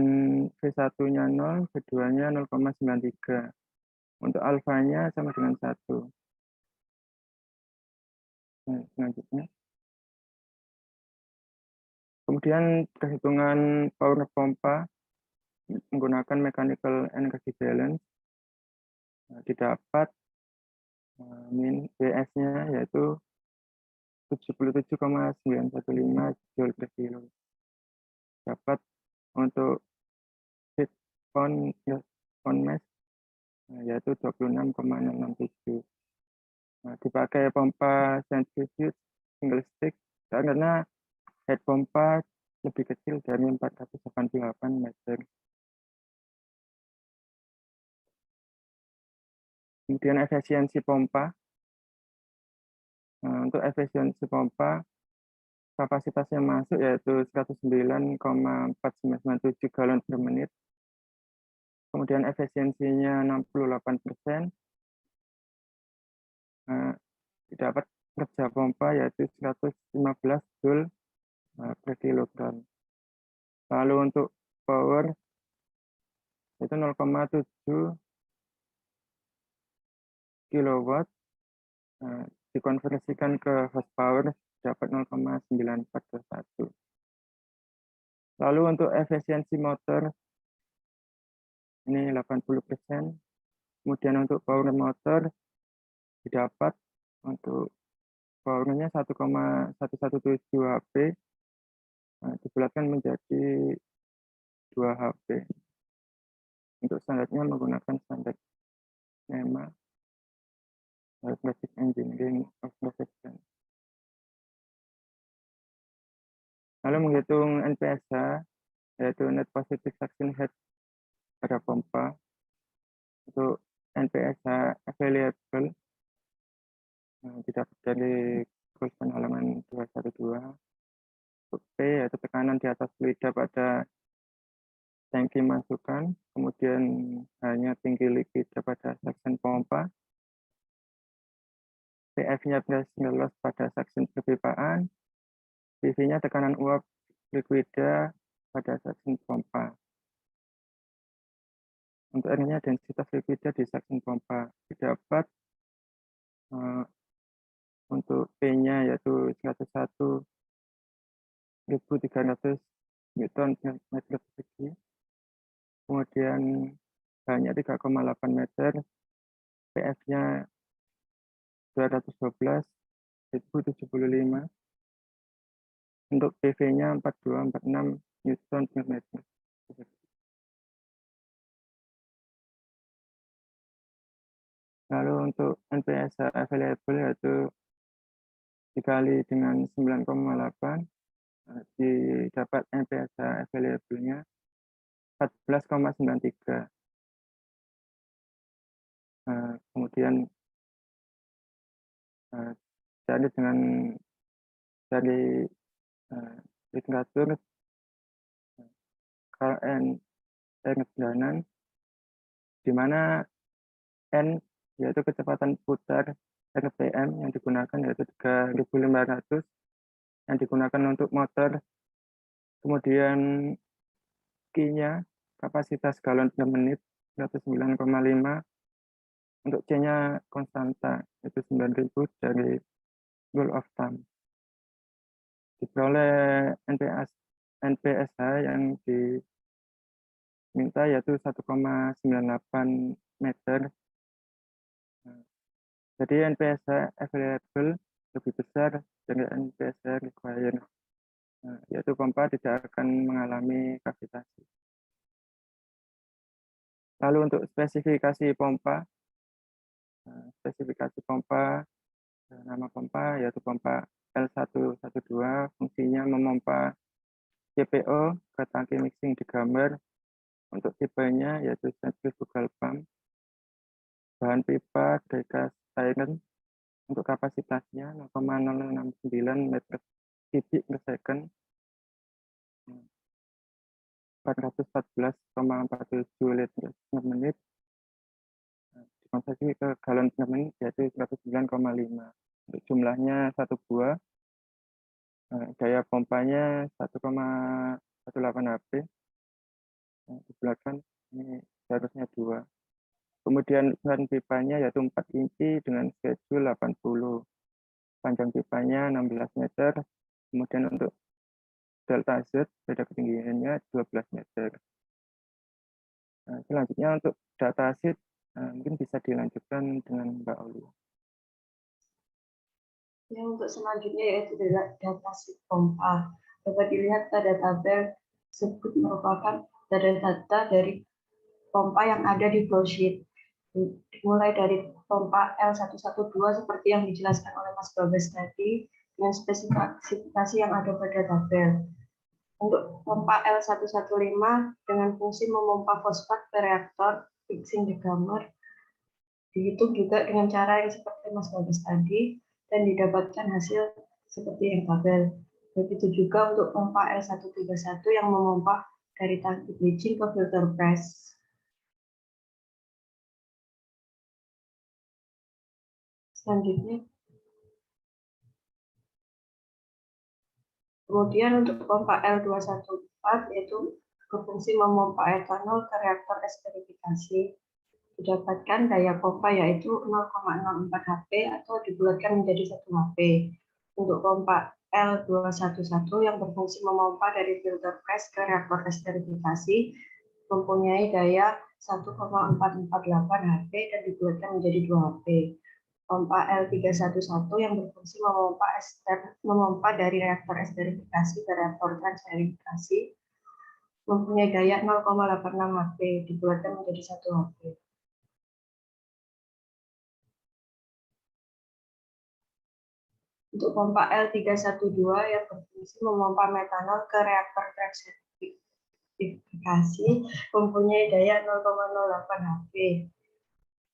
V1-nya 0, V2-nya 0,93. Untuk alfanya sama dengan 1. Selanjutnya. Kemudian perhitungan power pompa menggunakan mechanical energy balance didapat min WS-nya yaitu 77,915 Joule per kilo. Dapat untuk heat on mass yaitu 26,667. Dipakai pompa centrifuge single stick karena head pompa lebih kecil dari 488 meter. Kemudian efisiensi pompa. Untuk efisiensi pompa, kapasitas yang masuk yaitu 109,4997 galon per menit. kemudian efisiensinya 68%, didapat kerja pompa yaitu 115 Joule per kilogram. Lalu untuk power itu 0,7 kilowatt, dikonversikan ke horsepower dapat 0,9421. Lalu untuk efisiensi motor ini 80%. Kemudian untuk power motor didapat untuk powernya 1,117 HP, dibulatkan menjadi 2 HP. Untuk standarnya menggunakan standar NEMA, Basic Engineering of Profession. Lalu menghitung NPSH, yaitu Net Positive Suction Head pada pompa. Untuk NPSH available didapat dari kursus halaman 212. Untuk P yaitu tekanan di atas fluida pada tangki masukan, kemudian hanya tinggi likuida pada suction pompa. PF-nya pressure loss pada suction perpipaan. PV-nya tekanan uap likuida pada suction pompa. Untuk R-nya densitas likuida di suction pompa didapat untuk P-nya yaitu 101.300 Newton per meter persegi. Kemudian H-nya 3,8 meter, PF-nya 212.075. Untuk PV-nya 4246 Newton per meter. Lalu untuk NPSH available yaitu dikali dengan 9,8, didapat NPSH available-nya 14,93. Kemudian dari literatur KN Danan, di mana N yaitu kecepatan putar RPM yang digunakan yaitu 3.500 yang digunakan untuk motor. Kemudian Q-nya kapasitas galon per menit 109,5. Untuk C-nya konstanta yaitu 9.000 dari rule of thumb. Diperoleh NPSH yang diminta yaitu 1,98 meter. Jadi NPSH available lebih besar dari NPSH required, yaitu pompa tidak akan mengalami kavitasi. Lalu untuk spesifikasi pompa, nama pompa yaitu pompa L112, fungsinya memompa CPO ke tangki mixing digambar. Untuk tipenya yaitu centrifugal pump. Bahan pipa dicast iron. Untuk kapasitasnya 0,069 meter kubik per second. 414,47 liter per menit. Dikonversi ke galon per menit yaitu 109,5. Untuk jumlahnya 1 buah. Daya pompanya 1,18 HP. Dibulatkan ini seharusnya 2. Kemudian ukuran pipanya yaitu 4 inci dengan schedule 80. Panjang pipanya 16 meter. Kemudian untuk delta Z, beda ketinggiannya 12 meter. Selanjutnya untuk data sheet, mungkin bisa dilanjutkan dengan Mbak Oli. Ya, untuk selanjutnya yaitu data sheet pompa. Dapat dilihat pada tabel tersebut merupakan data dari pompa yang ada di flowsheet. Mulai dari pompa L112 seperti yang dijelaskan oleh Mas Babes tadi dengan spesifikasi yang ada pada tabel. Untuk pompa L115 dengan fungsi memompa fosfat ke reaktor mixing digambar, dihitung juga dengan cara yang seperti Mas Babes tadi dan didapatkan hasil seperti yang tabel. Begitu juga untuk pompa L131 yang memompa dari tangki bleaching ke filter press. Selanjutnya, kemudian untuk pompa L214 yaitu berfungsi memompa etanol ke reaktor esterifikasi, didapatkan daya pompa yaitu 0,04 HP atau dibulatkan menjadi 1 HP. Untuk pompa L211 yang berfungsi memompa dari filter press ke reaktor esterifikasi mempunyai daya 1,448 HP dan dibulatkan menjadi 2 HP. Pompa L311 yang berfungsi memompa dari reaktor esterifikasi ke reaktor transesterifikasi mempunyai daya 0,86 HP dibulatkan menjadi 1 HP. Untuk pompa L312 yang berfungsi memompa metanol ke reaktor transesterifikasi mempunyai daya 0,08 HP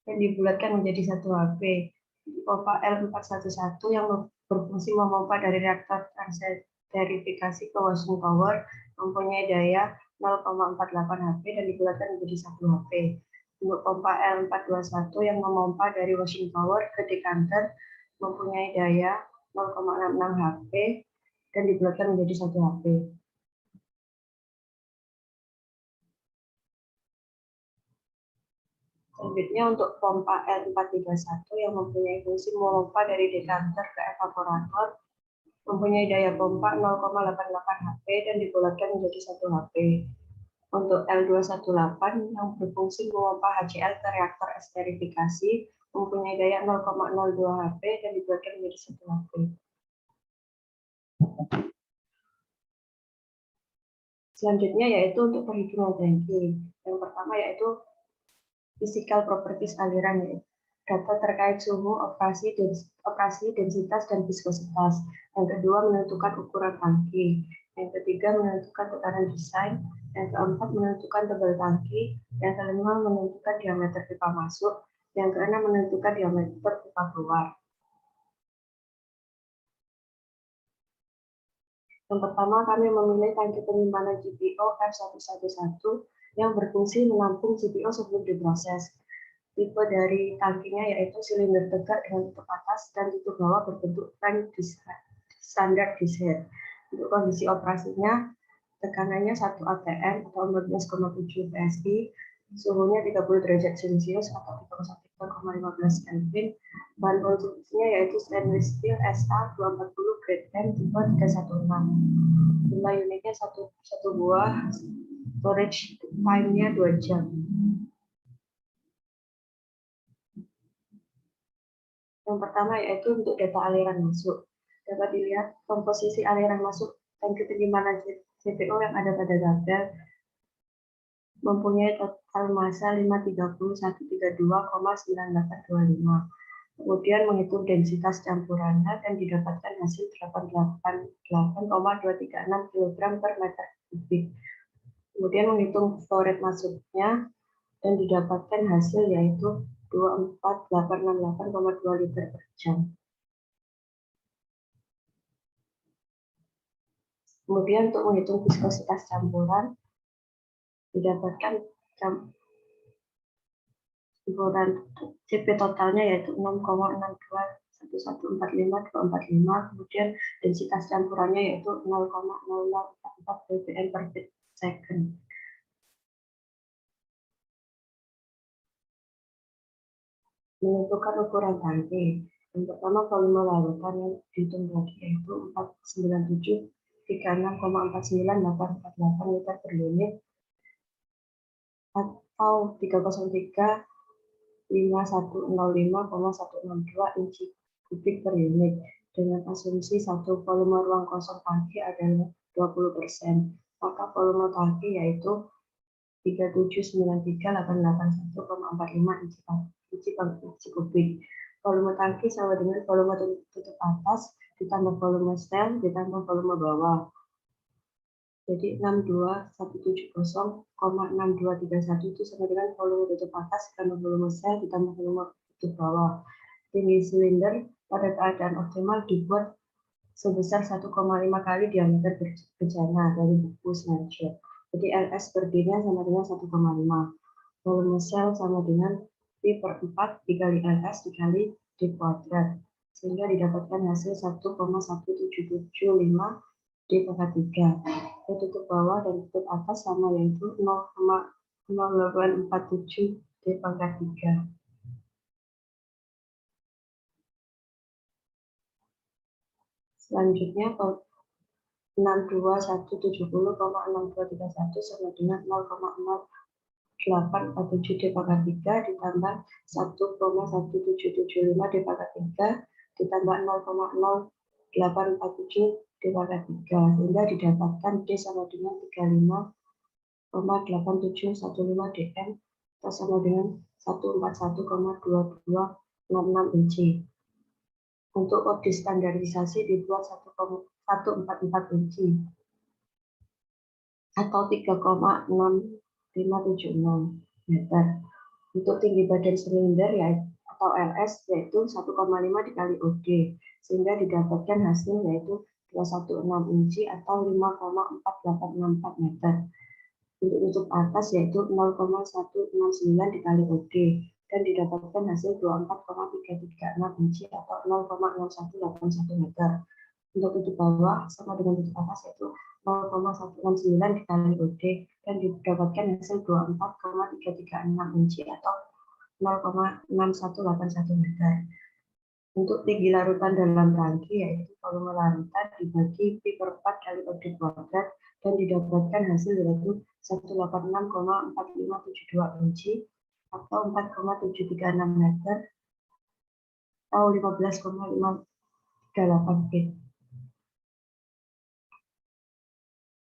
dan dibulatkan menjadi 1 HP. Pompa L411 yang berfungsi memompa dari reaktor transesterifikasi ke washing power mempunyai daya 0,48 HP dan dibulatkan menjadi 1 HP. Untuk pompa L421 yang memompa dari washing power ke decanter mempunyai daya 0,66 HP dan dibulatkan menjadi 1 HP. Selanjutnya untuk pompa L431 yang mempunyai fungsi memompa dari decanter ke evaporator mempunyai daya pompa 0,88 HP dan dibulatkan menjadi 1 HP. Untuk L218 yang berfungsi memompa HCl ke reaktor esterifikasi mempunyai daya 0,02 HP dan dibulatkan menjadi 1 HP. Selanjutnya yaitu untuk perhitungan tangki. Yang pertama yaitu physical properties aliran, yaitu data terkait suhu, operasi, densitas, dan viskositas. Yang kedua menentukan ukuran tangki. Yang ketiga menentukan tekanan desain. Yang keempat menentukan tebal tangki. Yang kelima menentukan diameter pipa masuk. Yang keenam menentukan diameter pipa keluar. Yang pertama kami memilih tangki penyimpanan GPO F111 yang berfungsi menampung GPO sebelum diproses. Tipe dari tangkinya yaitu silinder tegak dengan tutup atas dan tutup bawah berbentuk tank standar disher. Untuk kondisi operasinya, tekanannya 1 atm atau 14,7 PSI, suhunya 30 derajat Celcius atau 33,15 Kelvin. Bahan konstruksinya yaitu stainless steel SA 240 grade M tipe 316. Jumlah unitnya satu buah, storage time-nya 2 jam. Yang pertama yaitu untuk data aliran masuk. Dapat dilihat komposisi aliran masuk tangki penyimpanan CPO yang ada pada tabel mempunyai total massa 530.132,9825. Kemudian menghitung densitas campurannya dan didapatkan hasil 88,236 kg per meter kubik. Kemudian menghitung flow rate masuknya dan didapatkan hasil yaitu 24868,2 liter per jam. Kemudian untuk menghitung viskositas campuran didapatkan campuran CP totalnya yaitu 6,621145,245. Kemudian densitas campurannya yaitu 0,0044 ppm per second. Menentukan ukuran tangki. Yang pertama volume larutan yang dihitung tadi yaitu 497 36,49848 liter per unit atau 303 5105,162 inci kubik per unit dengan asumsi satu volume ruang kosong tangki adalah 20%. Maka volume tangki yaitu 3793881,45 inci kubik. Volume tangki sama dengan volume tutup atas ditambah volume sel ditambah volume bawah. Jadi 62170,6231 itu sama dengan volume tutup atas ditambah volume sel ditambah volume tutup bawah. Tinggi silinder pada keadaan optimal dibuat sebesar 1,5 kali diameter bejana dari buku Snapshot. Jadi LS per D-nya sama dengan 1,5. Volume sel sama dengan P/4 dikali LS dikali D D kuadrat, sehingga didapatkan hasil 1,1775 D pangkat 3. Tutup bawah dan tutup atas sama, yaitu 0,0847 D pangkat 3. Selanjutnya 62170,6231 sama dengan 0,0847 D pangkat 3 ditambah 1,1775 D pangkat 3 ditambah 0,0847 D pangkat 3, sehingga didapatkan D sama dengan 35,8715 dm atau sama dengan 141,2266 inci. Untuk kode standarisasi dibuat 144 inci atau 3,6576 meter. Untuk tinggi badan silinder atau LS yaitu 1,5 dikali OD, sehingga didapatkan hasil yaitu 216 inci atau 5,4864 meter. Untuk tutup atas yaitu 0,169 dikali OD dan didapatkan hasil 24,336 inci atau 0,0181 meter. Untuk tutup bawah sama dengan tutup atas yaitu 0,169 dikali OD dan didapatkan hasil 24,336 inci atau 0,6181 meter. Untuk tinggi larutan dalam tangki yaitu volume larutan dibagi Pi per 4 kali OD kuadrat dan didapatkan hasil yaitu 186,4572 inci atau 4,736 meter atau 15,538 feet.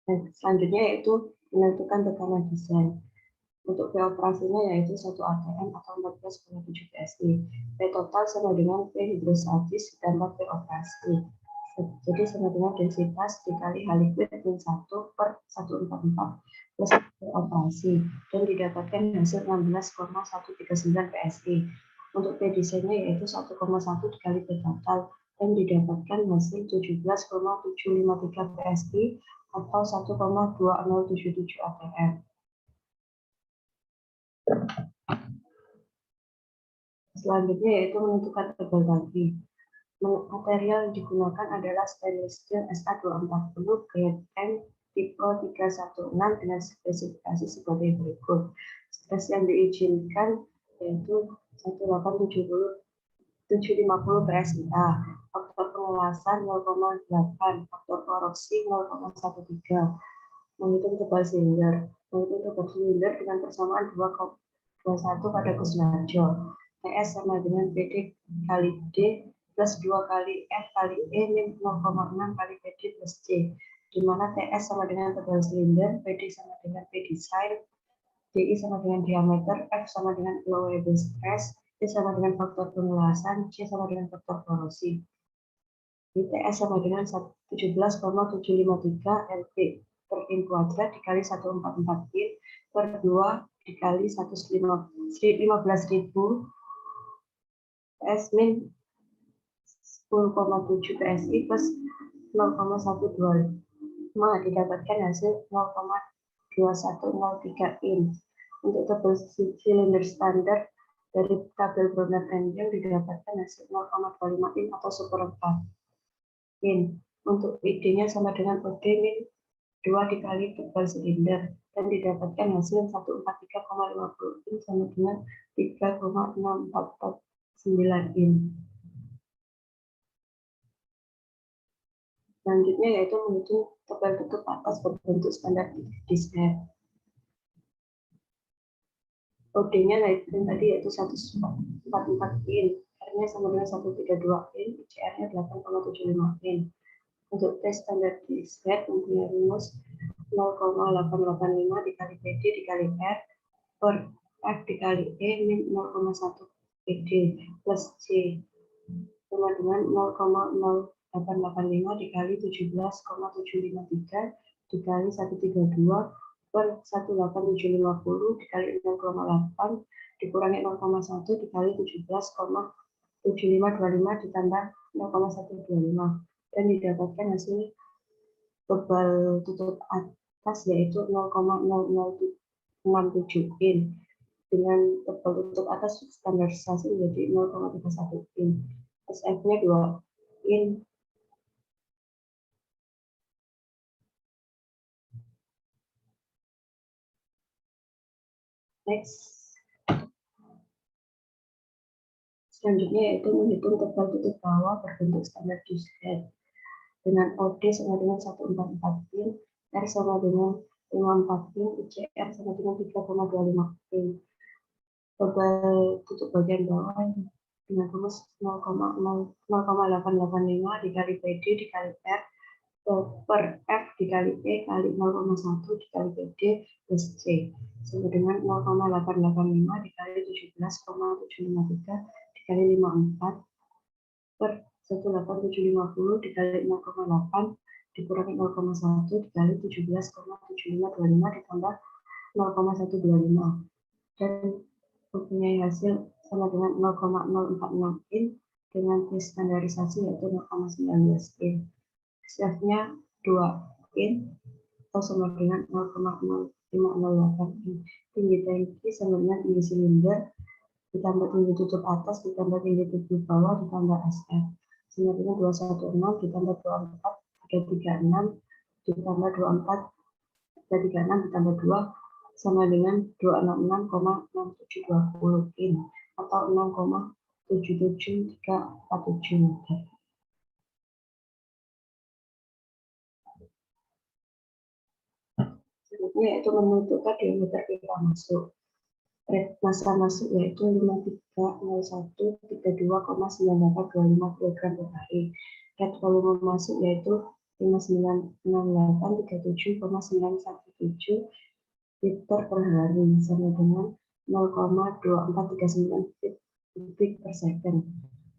Dan selanjutnya yaitu menentukan tekanan desain. Untuk P operasinya yaitu 1 atm atau 14,7 PSI. P total sama dengan P hidrostatis ditambah P operasi. Jadi sama dengan densitas dikali H liquid min 1/144 plus P operasi dan didapatkan hasil 16,139 PSI. Untuk P desainnya yaitu 1,1 dikali P total dan didapatkan hasil 17,753 PSI atau 1,2077 atm. Selanjutnya yaitu menentukan tebal tangki. Material yang digunakan adalah stainless steel SA240 grade M tipe 316 dengan spesifikasi sebagai berikut. Stres yang diizinkan yaitu 18750 PSIA, faktor pengelasan 0,8, faktor korosi 0,13. Menghitung tebal silinder. Menghitung tebal silinder dengan persamaan 2,21 pada Kusnarjo. TS sama dengan PD kali D plus 2 kali F kali E min 0,6 kali PD plus C, di mana TS sama dengan tebal silinder, PD sama dengan P design, DI sama dengan diameter, F sama dengan allowable stress, T sama dengan faktor pengelasan, C sama dengan faktor korosi. TS sama dengan 17,753 LP per in kuadrat dikali 144 in per 2 dikali 15.000 PS min 10,7 PSI plus 0,125 didapatkan hasil 0,2103 in. Untuk tebal silinder standar dari tabel Browner and Young didapatkan hasil 0,25 in atau 1/4 in. Untuk ID-nya sama dengan OD min 2 dikali tebal silinder dan didapatkan hasil 143,50 in sama dengan 3,6449 in. Selanjutnya yaitu menghitung tebal tutup atas berbentuk standar disnet. OD-nya tadi yaitu 144 in, R-nya sama dengan 132 in, CR-nya 8,75 in. Untuk tes standar disnet mempunyai rumus 0,885 dikali PD dikali R per F dikali E min 0,1 PD plus C sama dengan 0,0885 dikali 17,753 dikali 132 per 18750 dikali 0,8 dikurangi 0,1 dikali 17,7525 ditambah 0,125 dan didapatkan hasil tebal tutup atas yaitu 0,0067 in. dengan tebal tutup atas standarisasi menjadi 0,31 in. SF-nya 2 in. Next. Selanjutnya yaitu menghitung tebal tutup bawah berbentuk standar discrete dengan OD sama dengan 144 pin, R sama dengan 54 pin, ICR sama dengan 3,25 pin. Tebal tutup bagian bawah dengan rumus 0,885 dikali PD dikali R per F dikali E kali 0,1 dikali PD plus C sama dengan 0,885 dikali 17,753 dikali 54 per 18750 dikali 0,8 dikurangi 0,1 dikali 17,7525 ditambah 0,125 dan mempunyai hasil sama dengan 0,046 in dengan tes standarisasi yaitu 0,19 in. SF-nya 2 in atau sama dengan 0,0508 in. Tinggi tangki sama dengan tinggi silinder ditambah tinggi tutup atas ditambah tinggi tutup bawah ditambah SF sama dengan 216 ditambah 24 336 ditambah 24 336 ditambah 2 sama dengan 266,6720 in atau 6,77347 meter. Selanjutnya yaitu menentukan diameter pipa masuk. Rate massa masuk yaitu 530132,9825 kg per hari. Rate volume masuk yaitu 596837,917 liter per hari sama dengan 0,2439 feet kubik per second.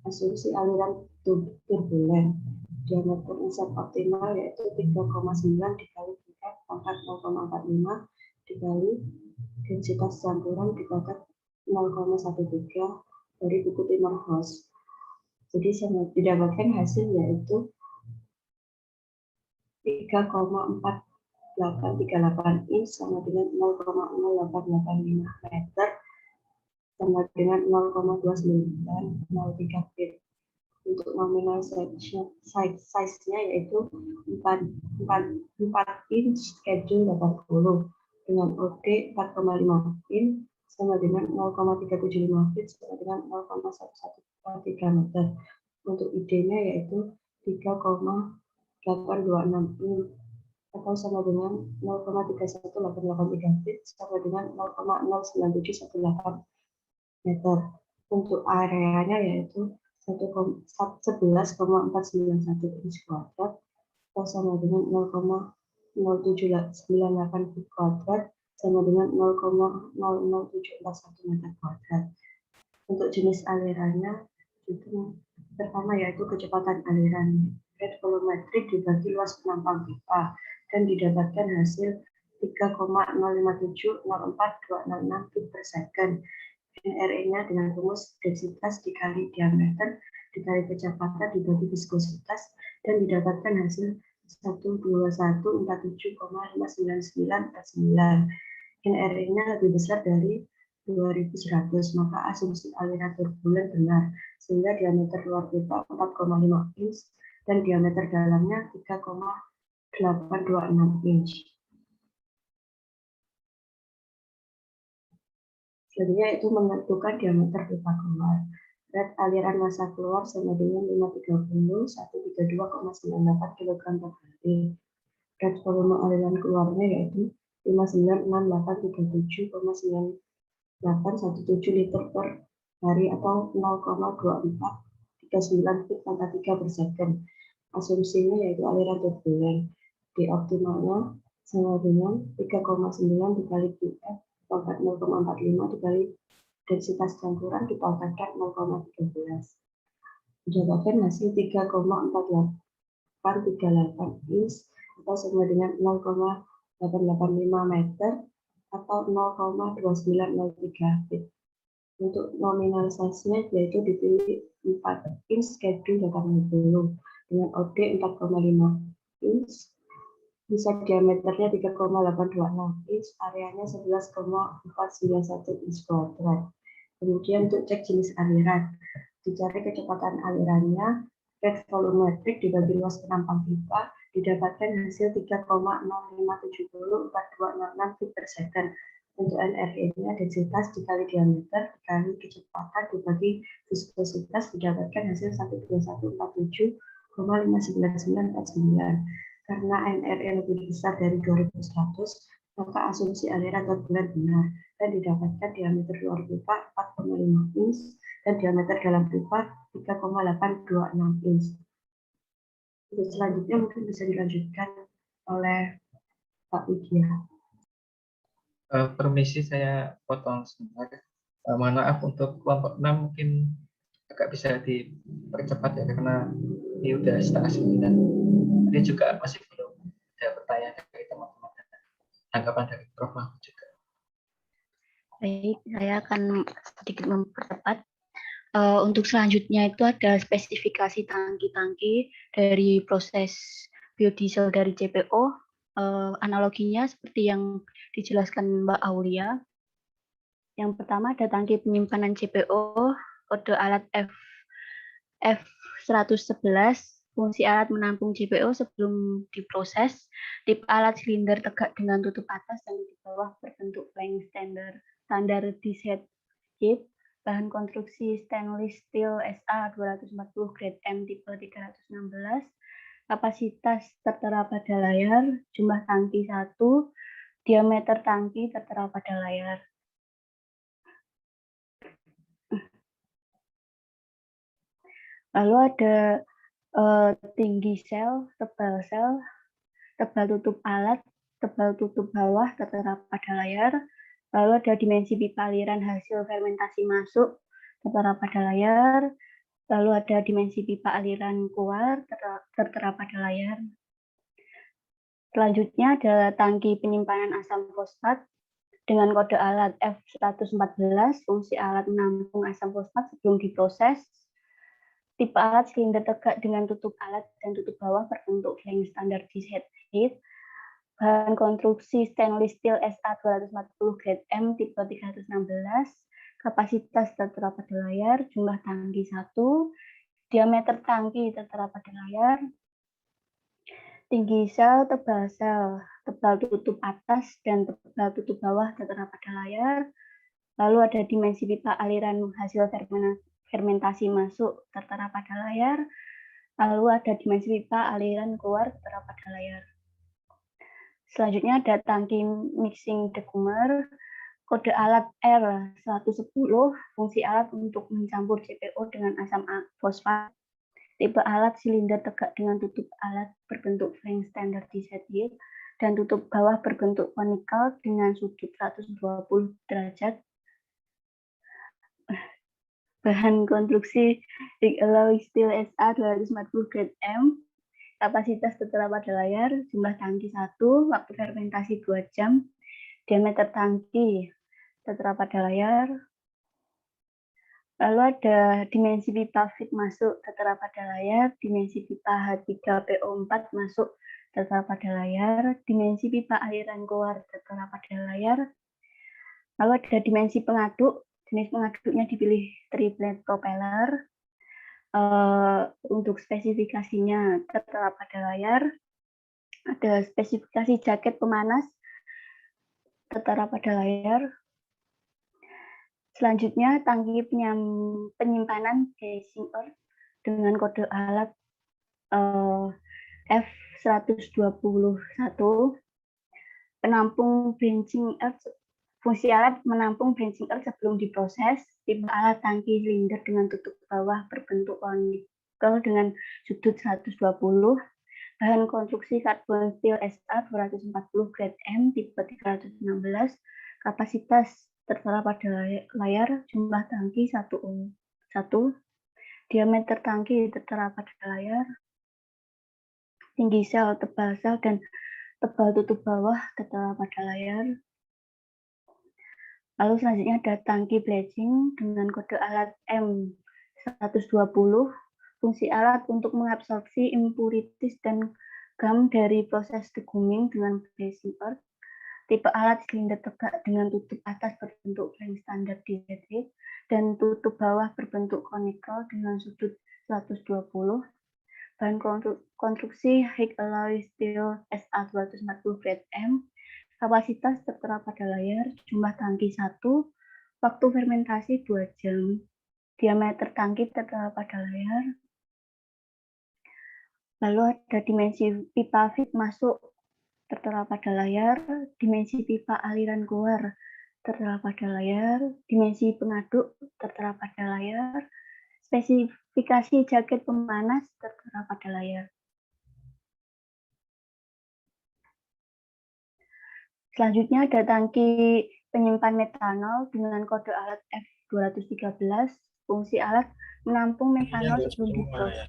Asumsi aliran turbulen. Diameter insert optimal yaitu 3,9 dikali tingkat pangkat 0,45 dikali densitas campuran dipangkat 0,13 dari buku Timmerhouse. Jadi didapatkan hasil yaitu 3,4838 inch sama dengan 0,0885 meter sama dengan 0,2903 feet. Untuk nominal size-nya yaitu 4 inch schedule 80 dengan OD 4,5 inch sama dengan 0,375 feet sama dengan 0,1113 meter. Untuk ID-nya yaitu 3,826 inch atau sama dengan 0,31883 feet sama dengan 0,09718 meter. Untuk areanya yaitu 11,491 inch kuadrat atau sama dengan 0,0798 feet kuadrat sama dengan 0,00741 meter kuadrat. Untuk jenis alirannya itu pertama yaitu kecepatan aliran. Rate volumetrik dibagi luas penampang pipa dan didapatkan hasil 3,05704206 feet per second. NRE-nya dengan rumus densitas dikali diameter dikali kecepatan dibagi viskositas dan didapatkan hasil 12147,599/9. NRE-nya lebih besar dari 2100, maka asumsi aliran turbulen benar sehingga diameter luar pipa 4,5 inch dan diameter dalamnya 3,826 inch. Selanjutnya itu menentukan diameter pipa keluar. Rate aliran massa keluar sama dengan 530 132,98 kg per hari. Rate volume aliran keluarnya yaitu 596837,9817 liter per hari atau 0,2439 feet pangkat 3 per second. Asumsinya yaitu aliran turbulen. D optimalnya sama dengan 3,9 dikali QF pangkat 0,45 dikali densitas campuran dipangkatkan 0,13. Didapatkan hasil 3,4838 inch atau sama dengan 0,885 meter atau 0,2903 feet. Untuk nominal size-nya yaitu dipilih 4 inch schedule 80 dengan OD 4,5 inch bisa diameternya 3,826 inch, areanya 11,491 inch kuadrat. Kemudian untuk cek jenis aliran, dicari kecepatan alirannya, rate volumetrik dibagi luas penampang pipa, didapatkan hasil 3,05704266 feet per second. Untuk NRE-nya densitas dikali diameter dikali kecepatan dibagi viskositas didapatkan hasil 12147,59949. Karena NRE lebih besar dari 2100, maka asumsi aliran turbulen benar dan didapatkan diameter luar pipa 4,5 inch dan diameter dalam pipa 3,826 inch. Untuk selanjutnya mungkin bisa dilanjutkan oleh Pak Widya. Permisi, saya potong sebentar. Mohon maaf untuk kelompok 6 mungkin agak bisa dipercepat ya, karena ini udah setengah 9. Ini juga masih belum ada pertanyaan dari teman-teman. Tanggapan dari Prof. Mahfud juga. Baik, saya akan sedikit mempercepat. Untuk selanjutnya itu ada spesifikasi tangki-tangki dari proses biodiesel dari CPO. Analoginya seperti yang dijelaskan Mbak Aulia. Yang pertama ada tangki penyimpanan CPO, kode alat F111, fungsi alat menampung CPO sebelum diproses, tipe alat silinder tegak dengan tutup atas dan tutup bawah berbentuk flank standar dished heat, bahan konstruksi stainless steel SA 240 grade M tipe 316, kapasitas tertera pada layar, jumlah tangki 1, diameter tangki tertera pada layar. Lalu ada tinggi sel, tebal tutup alat, tebal tutup bawah tertera pada layar. Lalu ada dimensi pipa aliran hasil fermentasi masuk tertera pada layar. Lalu ada dimensi pipa aliran keluar tertera pada layar. Selanjutnya adalah tangki penyimpanan asam fosfat dengan kode alat F114, fungsi alat menampung asam fosfat sebelum diproses. Tipe alat silinder tegak dengan tutup alat dan tutup bawah berbentuk flank standar dished heat. Bahan konstruksi stainless steel SA 240 grade M tipe 316. Kapasitas tertera pada layar, jumlah tangki 1, diameter tangki tertera pada layar. Tinggi sel, tebal tutup atas dan tebal tutup bawah tertera pada layar. Lalu ada dimensi pipa aliran hasil fermentasi masuk tertera pada layar. Lalu ada dimensi pipa aliran keluar tertera pada layar. Selanjutnya ada tangki mixing degumer, kode alat R110, fungsi alat untuk mencampur CPO dengan asam fosfat. Tipe alat silinder tegak dengan tutup alat berbentuk flank standar dished heat dan tutup bawah berbentuk conical dengan sudut 120 derajat. Bahan konstruksi big alloy steel SA 240 grade M, kapasitas tertera pada layar, jumlah tangki 1, waktu fermentasi 2 jam, diameter tangki tertera pada layar. Lalu ada dimensi pipa feed masuk tertera pada layar, dimensi pipa H3PO4 masuk tertera pada layar, dimensi pipa aliran keluar tertera pada layar. Lalu ada dimensi pengaduk, jenis pengaduknya dipilih triplet propeller. Untuk spesifikasinya tertera pada layar. Ada spesifikasi jaket pemanas tertera pada layar. Selanjutnya tangki penyimpanan dashing earth dengan kode alat F121, penampung branching earth, fungsi alat menampung branching earth sebelum diproses. Tipe alat tangki silinder dengan tutup bawah berbentuk conical dengan sudut 120. Bahan konstruksi karbon steel SA 240 grade M tipe 316. Kapasitas tertera pada layar, jumlah tangki 1, diameter tangki tertera pada layar, tinggi sel, tebal sel, dan tebal tutup bawah tertera pada layar. Lalu selanjutnya ada tangki bleaching dengan kode alat M120, fungsi alat untuk mengabsorpsi impurities dan diagram dari proses deguming dengan bracing earth, tipe alat silinder tegak dengan tutup atas berbentuk frame standar DZE dan tutup bawah berbentuk conical dengan sudut 120, bahan konstruksi High Alloy Steel SA240 grade M, kapasitas tertera pada layar, jumlah tangki 1, waktu fermentasi 2 jam, diameter tangki tertera pada layar, lalu ada dimensi pipa feed masuk tertera pada layar, dimensi pipa aliran keluar tertera pada layar, dimensi pengaduk tertera pada layar, spesifikasi jaket pemanas tertera pada layar. Selanjutnya ada tangki penyimpan metanol dengan kode alat F213, fungsi alat menampung metanol sebelum diproses.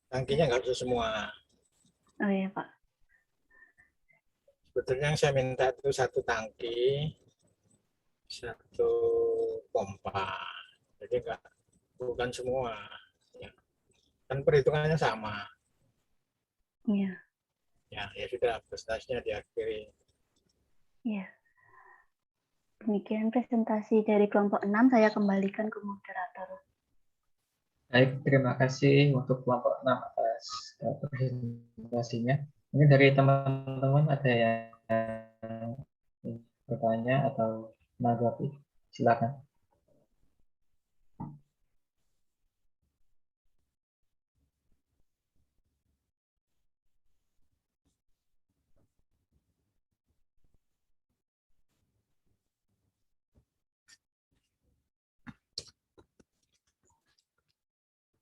Tangkinya nggak bisa semua. Oh iya Pak. Sebetulnya yang saya minta itu 1 tangki, 1 pompa. Jadi bukan semua. Ya. Kan perhitungannya sama. Iya. Ya sudah, presentasinya diakhiri. Iya. Demikian presentasi dari kelompok 6, saya kembalikan ke moderator. Baik, terima kasih untuk kelompok 6 atas presentasinya. Ini dari teman-teman ada yang bertanya atau menanggapi? Silakan.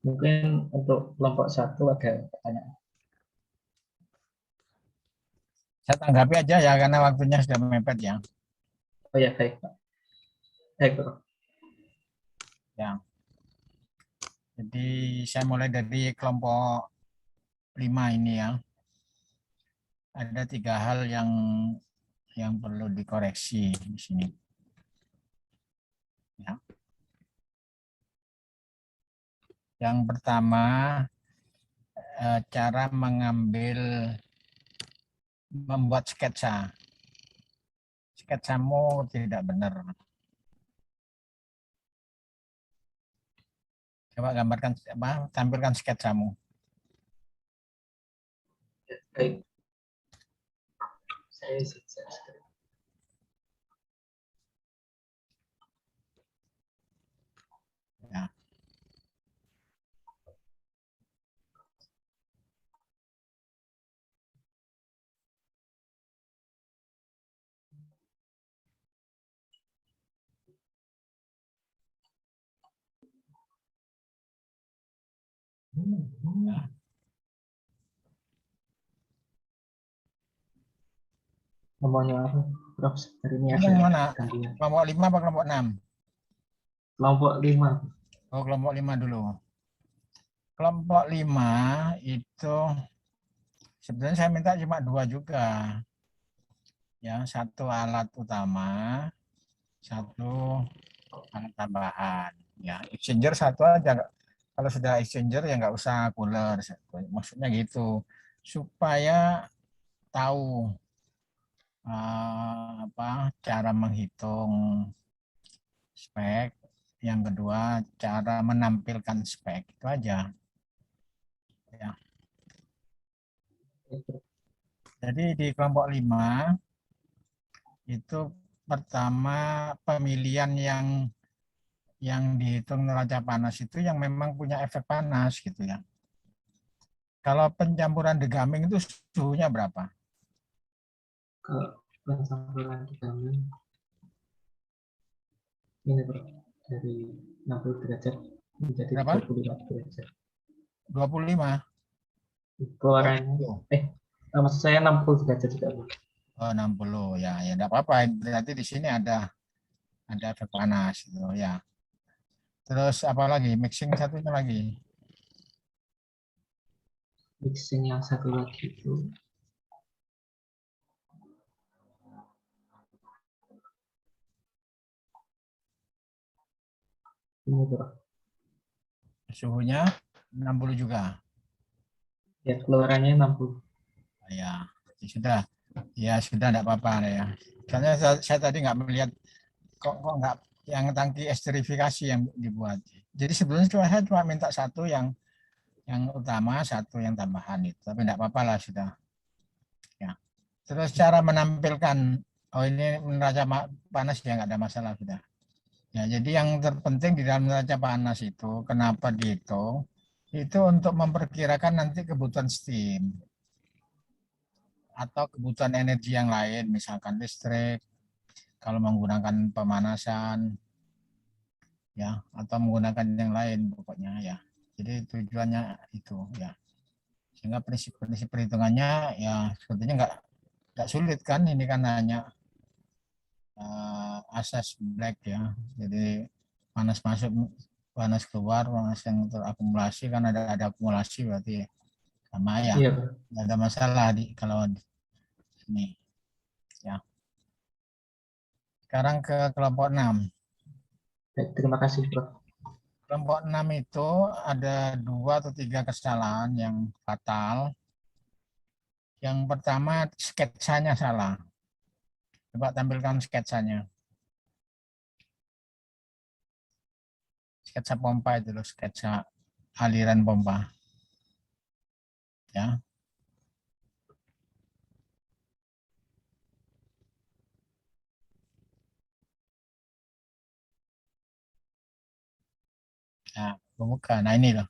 Mungkin untuk kelompok 1 ada pertanyaan. Saya tanggapi aja ya, karena waktunya sudah mepet ya. Oh ya, baik Pak. Baik Pak. Ya. Jadi saya mulai dari kelompok 5 ini ya. Ada 3 hal yang perlu dikoreksi di sini. Ya. Yang pertama, cara membuat sketsa. Sketsamu tidak benar. Coba tampilkan sketsamu. Baik. Saya Ya. Ya. Nomornya apa, Prof? Hari ini Ini yang mana? gangguan. Kelompok 5 atau kelompok 6? Kelompok 5. Oh, kelompok 5 dulu. Kelompok 5 itu sebenarnya saya minta cuma 2 juga. Ya, 1 alat utama, 1 alat tambahan. Ya, exchanger 1 aja. Kalau sudah exchanger ya nggak usah cooler. Maksudnya gitu. Supaya tahu cara menghitung spek. Yang kedua, cara menampilkan spek. Itu aja. Ya. Jadi di kelompok 5 itu pertama pemilihan yang dihitung neraca panas itu yang memang punya efek panas gitu ya. Kalau pencampuran degaming itu suhunya berapa? Kalau pencampuran degaming ini Bro, dari 60 derajat menjadi Berapa? 25 derajat. 25. Keluarannya maksud saya 60 derajat juga. Oh, 60 ya, enggak apa-apa. Berarti di sini ada efek panas gitu ya. Terus apa lagi? Mixing satunya lagi. Mixing yang satu lagi itu ini Bro. Suhunya 60 juga. Ya, keluarannya 60. Ya, sudah. Ya sudah, enggak apa-apa ya. Soalnya saya tadi nggak melihat kok nggak yang tangki esterifikasi yang dibuat. Jadi sebelumnya saya cuma minta satu yang utama, satu yang tambahan itu. Tapi enggak apa-apa lah sudah. Ya. Terus cara menampilkan, oh ini neraca panas ya nggak ada masalah sudah. Ya, jadi yang terpenting di dalam neraca panas itu, kenapa dihitung? Itu untuk memperkirakan nanti kebutuhan steam atau kebutuhan energi yang lain, misalkan listrik, kalau menggunakan pemanasan, ya, atau menggunakan yang lain pokoknya ya. Jadi tujuannya itu ya. Sehingga prinsip-prinsip perhitungannya ya sebetulnya nggak sulit kan, ini kan hanya asas black ya. Jadi panas masuk, panas keluar, panas yang terakumulasi kan ada akumulasi berarti sama ya. Iya, Nggak ada masalah kalau di sini ya. Sekarang ke kelompok 6. baik, terima kasih Prof. Kelompok 6 itu ada 2 atau 3 kesalahan yang fatal. Yang pertama sketsanya salah. Coba tampilkan sketsanya. Sketsa pompa itu loh, sketsa aliran pompa. Ya. Nah, bukan. Nah ini loh.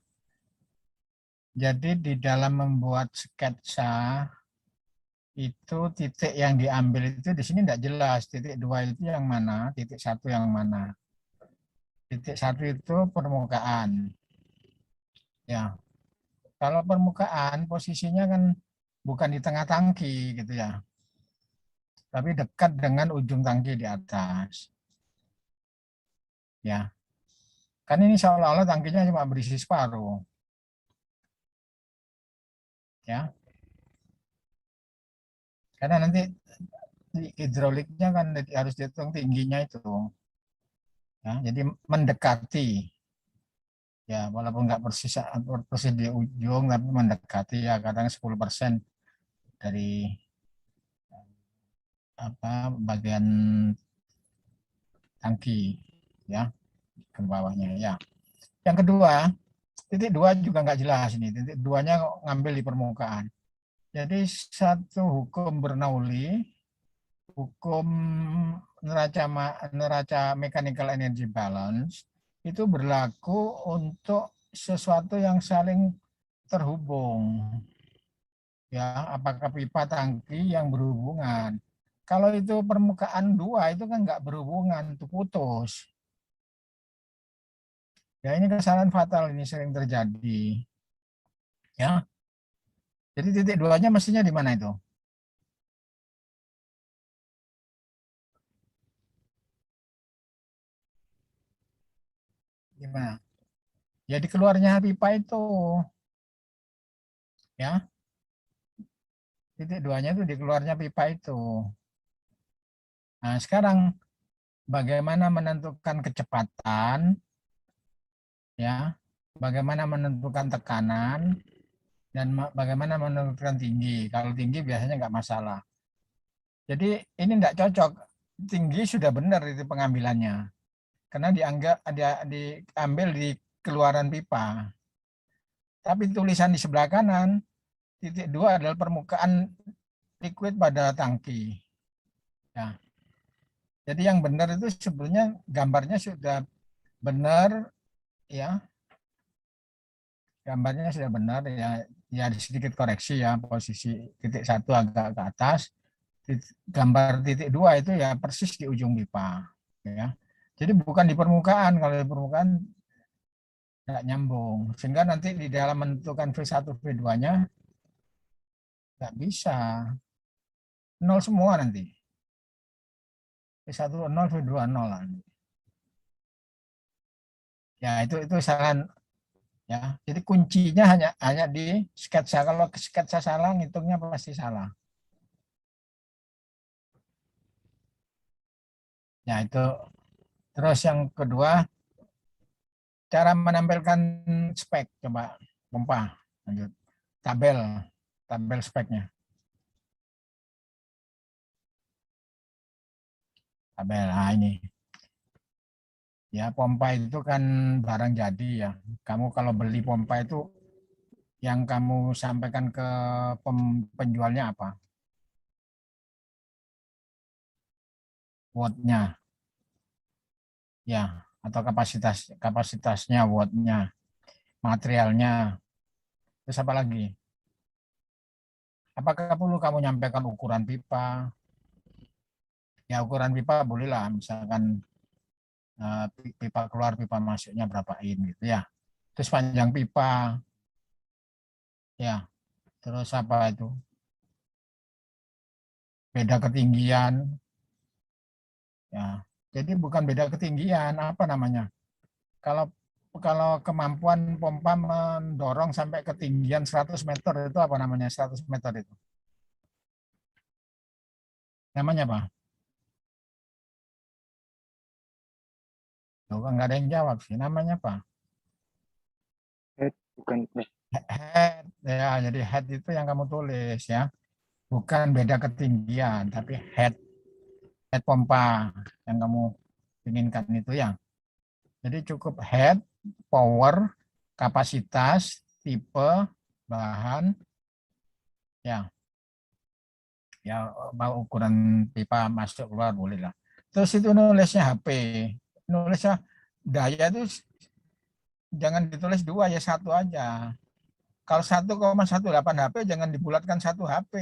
Jadi di dalam membuat sketsa itu titik yang diambil itu di sini tidak jelas. Titik 2 itu yang mana, titik 1 yang mana. Titik 1 itu permukaan. Ya. Kalau permukaan posisinya kan bukan di tengah tangki gitu ya. Tapi dekat dengan ujung tangki di atas. Ya. Kan ini seolah-olah tangkinya cuma berisi separuh. Ya. Karena nanti hidroliknya kan harus dihitung tingginya itu. Ya, jadi mendekati. Ya, walaupun nggak persis di ujung, tapi mendekati ya kadang 10% dari bagian tangki ya ke bawahnya ya. Yang kedua, titik 2 juga nggak jelas ini. Titik 2-nya ngambil di permukaan. Jadi satu hukum Bernoulli, hukum neraca mechanical energy balance itu berlaku untuk sesuatu yang saling terhubung. Ya, apakah pipa tangki yang berhubungan. Kalau itu permukaan 2 itu kan nggak berhubungan, itu putus. Ya ini kesalahan fatal, ini sering terjadi. Ya. Jadi titik 2-nya mestinya di mana itu? Gimana? Ya di keluarnya pipa itu. Ya. Titik 2-nya itu di keluarnya pipa itu. Nah, sekarang bagaimana menentukan kecepatan? Ya. Bagaimana menentukan tekanan? Dan bagaimana menentukan tinggi. Kalau tinggi biasanya nggak masalah. Jadi ini nggak cocok. Tinggi sudah benar itu pengambilannya. Karena diambil di keluaran pipa. Tapi tulisan di sebelah kanan, titik 2 adalah permukaan liquid pada tangki. Ya. Jadi yang benar itu sebenarnya gambarnya sudah benar, ya. Gambarnya sudah benar ya. Ya sedikit koreksi ya, posisi titik 1 agak ke atas. Gambar titik 2 itu ya persis di ujung pipa. Ya. Jadi bukan di permukaan, kalau di permukaan nggak nyambung. Sehingga nanti di dalam menentukan V1, V2-nya nggak bisa. 0 semua nanti. V1 0, V2 0. Ya itu salah ya. Jadi kuncinya hanya di sketsa. Kalau sketsa salah, ngitungnya pasti salah. Ya itu. Terus yang kedua, cara menampilkan spek. Coba pompa. Lanjut. Tabel speknya. tabel. Nah, ini. Ya, pompa itu kan barang jadi ya. Kamu kalau beli pompa itu yang kamu sampaikan ke penjualnya apa? Watt-nya. Ya, atau kapasitasnya, watt-nya, materialnya. Terus apa lagi? Apakah perlu kamu nyampaikan ukuran pipa? Ya, ukuran pipa bolehlah, misalkan pipa keluar, pipa masuknya berapa in gitu ya. Terus panjang pipa, ya. Terus apa itu? Beda ketinggian, ya. Jadi bukan beda ketinggian, apa namanya? Kalau kemampuan pompa mendorong sampai ketinggian 100 meter itu apa namanya? 100 meter itu. Namanya apa? Tuh, nggak ada yang jawab sih. Namanya apa? Head, bukan Prof. Head. Ya, jadi head itu yang kamu tulis ya. Bukan beda ketinggian, tapi head pompa yang kamu inginkan itu ya. Jadi cukup head, power, kapasitas, tipe, bahan, ya. Ya, mau ukuran pipa masuk keluar boleh lah. Terus itu nulisnya HP. Nulisnya daya itu jangan ditulis 2 ya, 1 aja. Kalau 1,18 HP jangan dibulatkan 1 HP.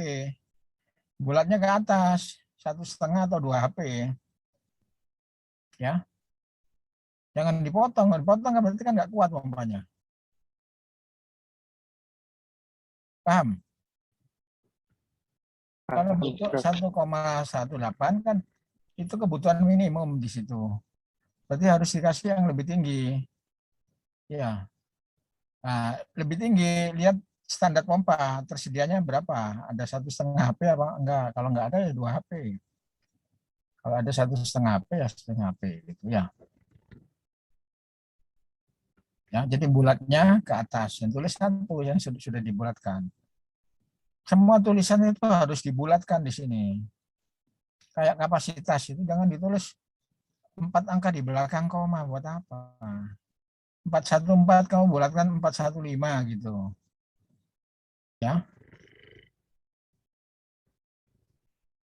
Bulatnya ke atas, 1,5 atau 2 HP. Ya. Jangan dipotong kan berarti kan nggak kuat pompanya. Paham? Kalau butuh 1,18 kan itu kebutuhan minimum di situ. Berarti harus dikasih yang lebih tinggi. Ya. Nah, lebih tinggi, lihat standar pompa tersedianya berapa? Ada 1,5 HP apa enggak? Kalau enggak ada ya 2 HP. Kalau ada 1,5 HP ya 1,5 HP gitu ya. Ya, jadi bulatnya ke atas. Yang tulis 1 yang sudah dibulatkan. Semua tulisan itu harus dibulatkan di sini. Kayak kapasitas itu jangan ditulis 4 angka di belakang koma, buat apa? 414 kamu bulatkan 415 gitu. Ya.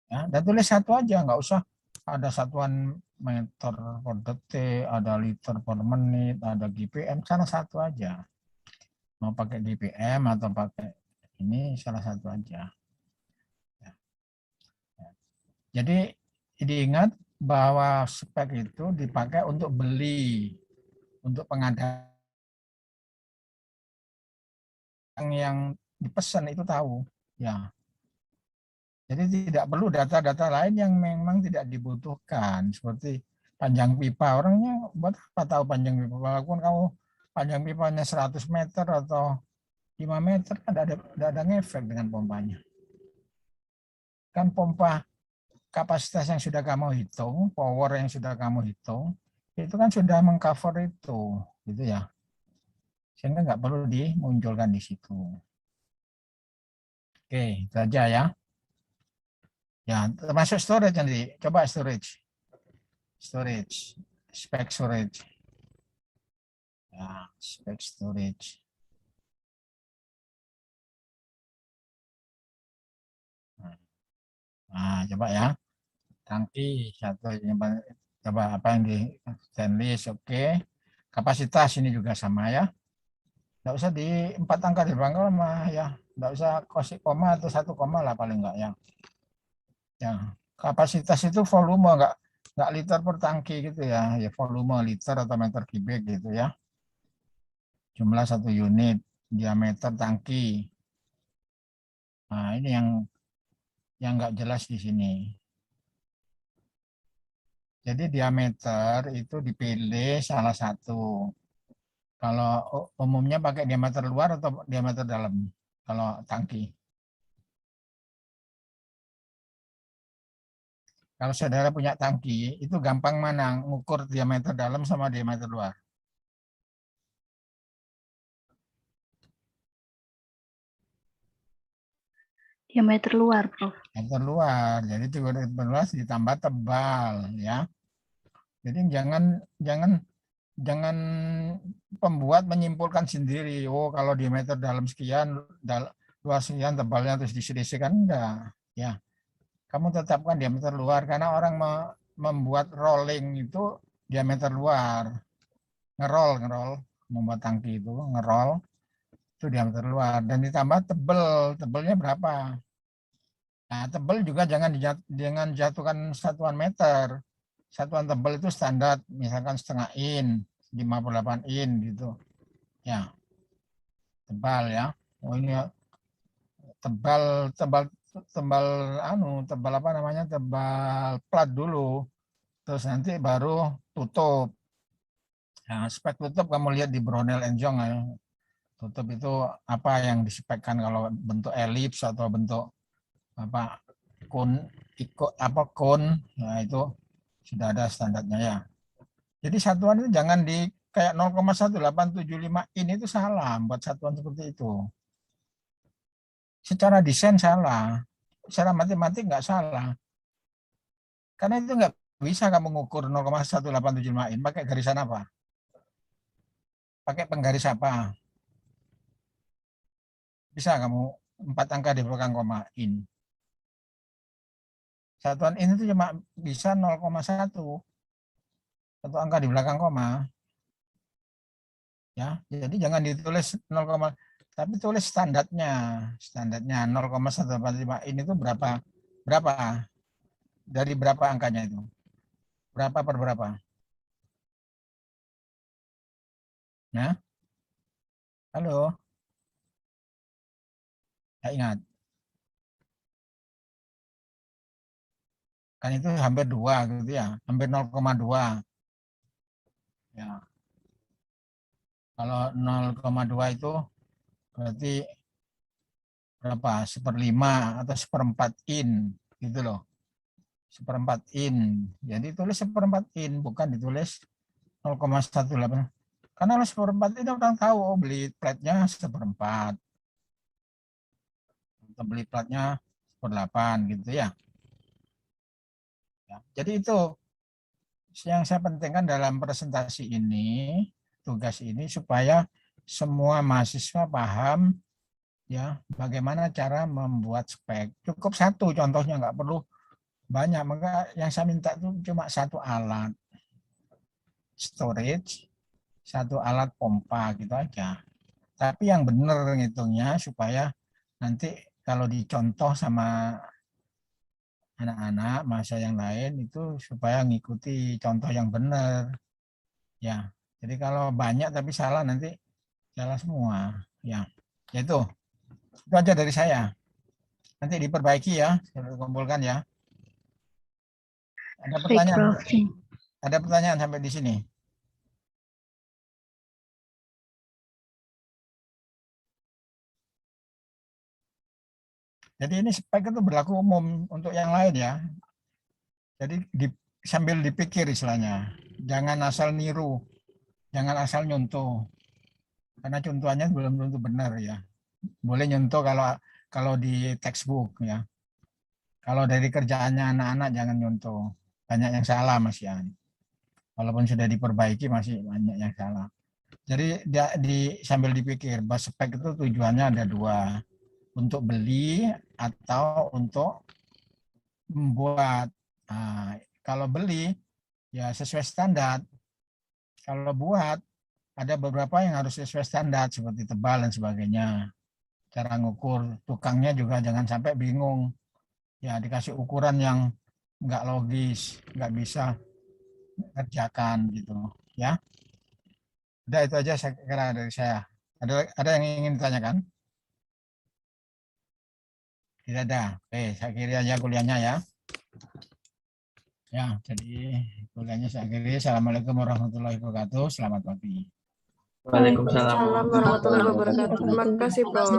Ya, dan tulis 1 aja, nggak usah ada satuan meter per detik, ada liter per menit, ada GPM, salah 1 aja. Mau pakai GPM atau pakai ini, salah 1 aja. Ya. Jadi diingat bahwa spek itu dipakai untuk beli, untuk pengadaan yang dipesan itu tahu. Ya. Jadi tidak perlu data-data lain yang memang tidak dibutuhkan, seperti panjang pipa. Orangnya buat apa tahu panjang pipa? Walaupun kamu panjang pipanya 100 meter atau 5 meter, tidak ada ngefek dengan pompanya. Kan pompa kapasitas yang sudah kamu hitung, power yang sudah kamu hitung, itu kan sudah mengcover itu, gitu ya. Sehingga nggak perlu dimunculkan di situ. Oke, itu aja ya. Ya, termasuk storage nanti. Coba storage, spek storage. Ya, spek storage. Nah, coba ya. Tangki satu, coba apa yang di stainless, oke. Kapasitas ini juga sama ya. Nggak usah di 4 angka di belakang mah ya. Nggak usah koma atau 1 koma lah paling enggak ya. Ya, kapasitas itu volume, enggak liter per tangki gitu ya. Ya volume liter atau meter kubik gitu ya. Jumlah 1 unit, diameter tangki. Nah, ini yang enggak jelas di sini. Jadi diameter itu dipilih salah satu. Kalau umumnya pakai diameter luar atau diameter dalam kalau tangki. Kalau saudara punya tangki, itu gampang mana ngukur diameter dalam sama diameter luar? Diameter luar, Prof. Diameter luar. Jadi diameter luar ditambah tebal, ya. Jadi jangan pembuat menyimpulkan sendiri. Oh, kalau diameter dalam sekian, luas sekian, tebalnya terus diselisih, kan enggak. Ya, kamu tetapkan diameter luar karena orang membuat rolling itu diameter luar. Ngerol, membuat tangki itu ngerol itu diameter luar dan ditambah tebelnya berapa. Nah, tebel juga jangan jatuhkan satuan meter. Satuan tebel itu standar, misalkan setengah in, 58 in gitu. Ya, tebal ya. Oh ini tebal apa namanya, tebal plat dulu. Terus nanti baru tutup. Nah, spek tutup kamu lihat di Brownell and Young ya. Tutup itu apa yang dispekkan, kalau bentuk elips atau bentuk apa kon, nah itu sudah ada standarnya ya. Jadi satuan itu jangan di kayak 0,1875 in itu salah buat satuan seperti itu. Secara desain salah, secara matematik nggak salah. Karena itu nggak bisa kamu mengukur 0,1875 in pakai garisan apa? Pakai penggaris apa? Bisa kamu 4 angka di belakang koma in. Satuan in itu cuma bisa 0,1. Satu angka di belakang koma. Ya, jadi jangan ditulis 0, tapi tulis standarnya. Standarnya 0,185 in itu berapa? Dari berapa angkanya itu? Berapa per berapa? Nah, halo. Ya, ingat. Kan itu hampir 2 gitu ya, hampir 0,2. Ya. Kalau 0,2 itu berarti berapa? 1/5 atau 1/4 in gitu loh. 1/4 in. Jadi tulis 1/4 in, bukan ditulis 0,18. Karena kalau 1/4 itu orang tahu, oh, beli platnya 1/4. Atau beli platnya 1/8 gitu ya. Jadi itu yang saya pentingkan dalam presentasi ini, tugas ini, supaya semua mahasiswa paham ya bagaimana cara membuat spek. Cukup satu contohnya, nggak perlu banyak. Maka yang saya minta itu cuma satu alat storage, satu alat pompa gitu aja. Tapi yang benar ngitungnya supaya nanti kalau dicontoh sama anak-anak masa yang lain itu supaya ngikuti contoh yang benar ya. Jadi kalau banyak tapi salah nanti salah semua ya. Itu aja dari saya, nanti diperbaiki ya, kumpulkan ya. Ada pertanyaan sampai di sini? Jadi ini spek itu berlaku umum untuk yang lain ya. Jadi sambil dipikir istilahnya. Jangan asal niru, jangan asal nyontoh. Karena contohnya belum tentu benar ya. Boleh nyontoh kalau di textbook ya. Kalau dari kerjaannya anak-anak jangan nyontoh. Banyak yang salah Mas Yan. Walaupun sudah diperbaiki masih banyak yang salah. Jadi sambil dipikir, bahwa spek itu tujuannya ada 2. Untuk beli atau untuk membuat. Nah, kalau beli ya sesuai standar. Kalau buat ada beberapa yang harus sesuai standar seperti tebal dan sebagainya. Cara ngukur, tukangnya juga jangan sampai bingung. Ya dikasih ukuran yang nggak logis, nggak bisa kerjakan gitu ya. Udah itu aja saya kira dari saya. Ada yang ingin ditanyakan? Tidak ada. Oke, saya kira aja kuliahnya ya. Ya, jadi kuliahnya saya akhiri. Assalamualaikum warahmatullahi wabarakatuh. Selamat pagi. Waalaikumsalam Waalaikumsalam warahmatullahi wabarakatuh. Terima kasih, Prof.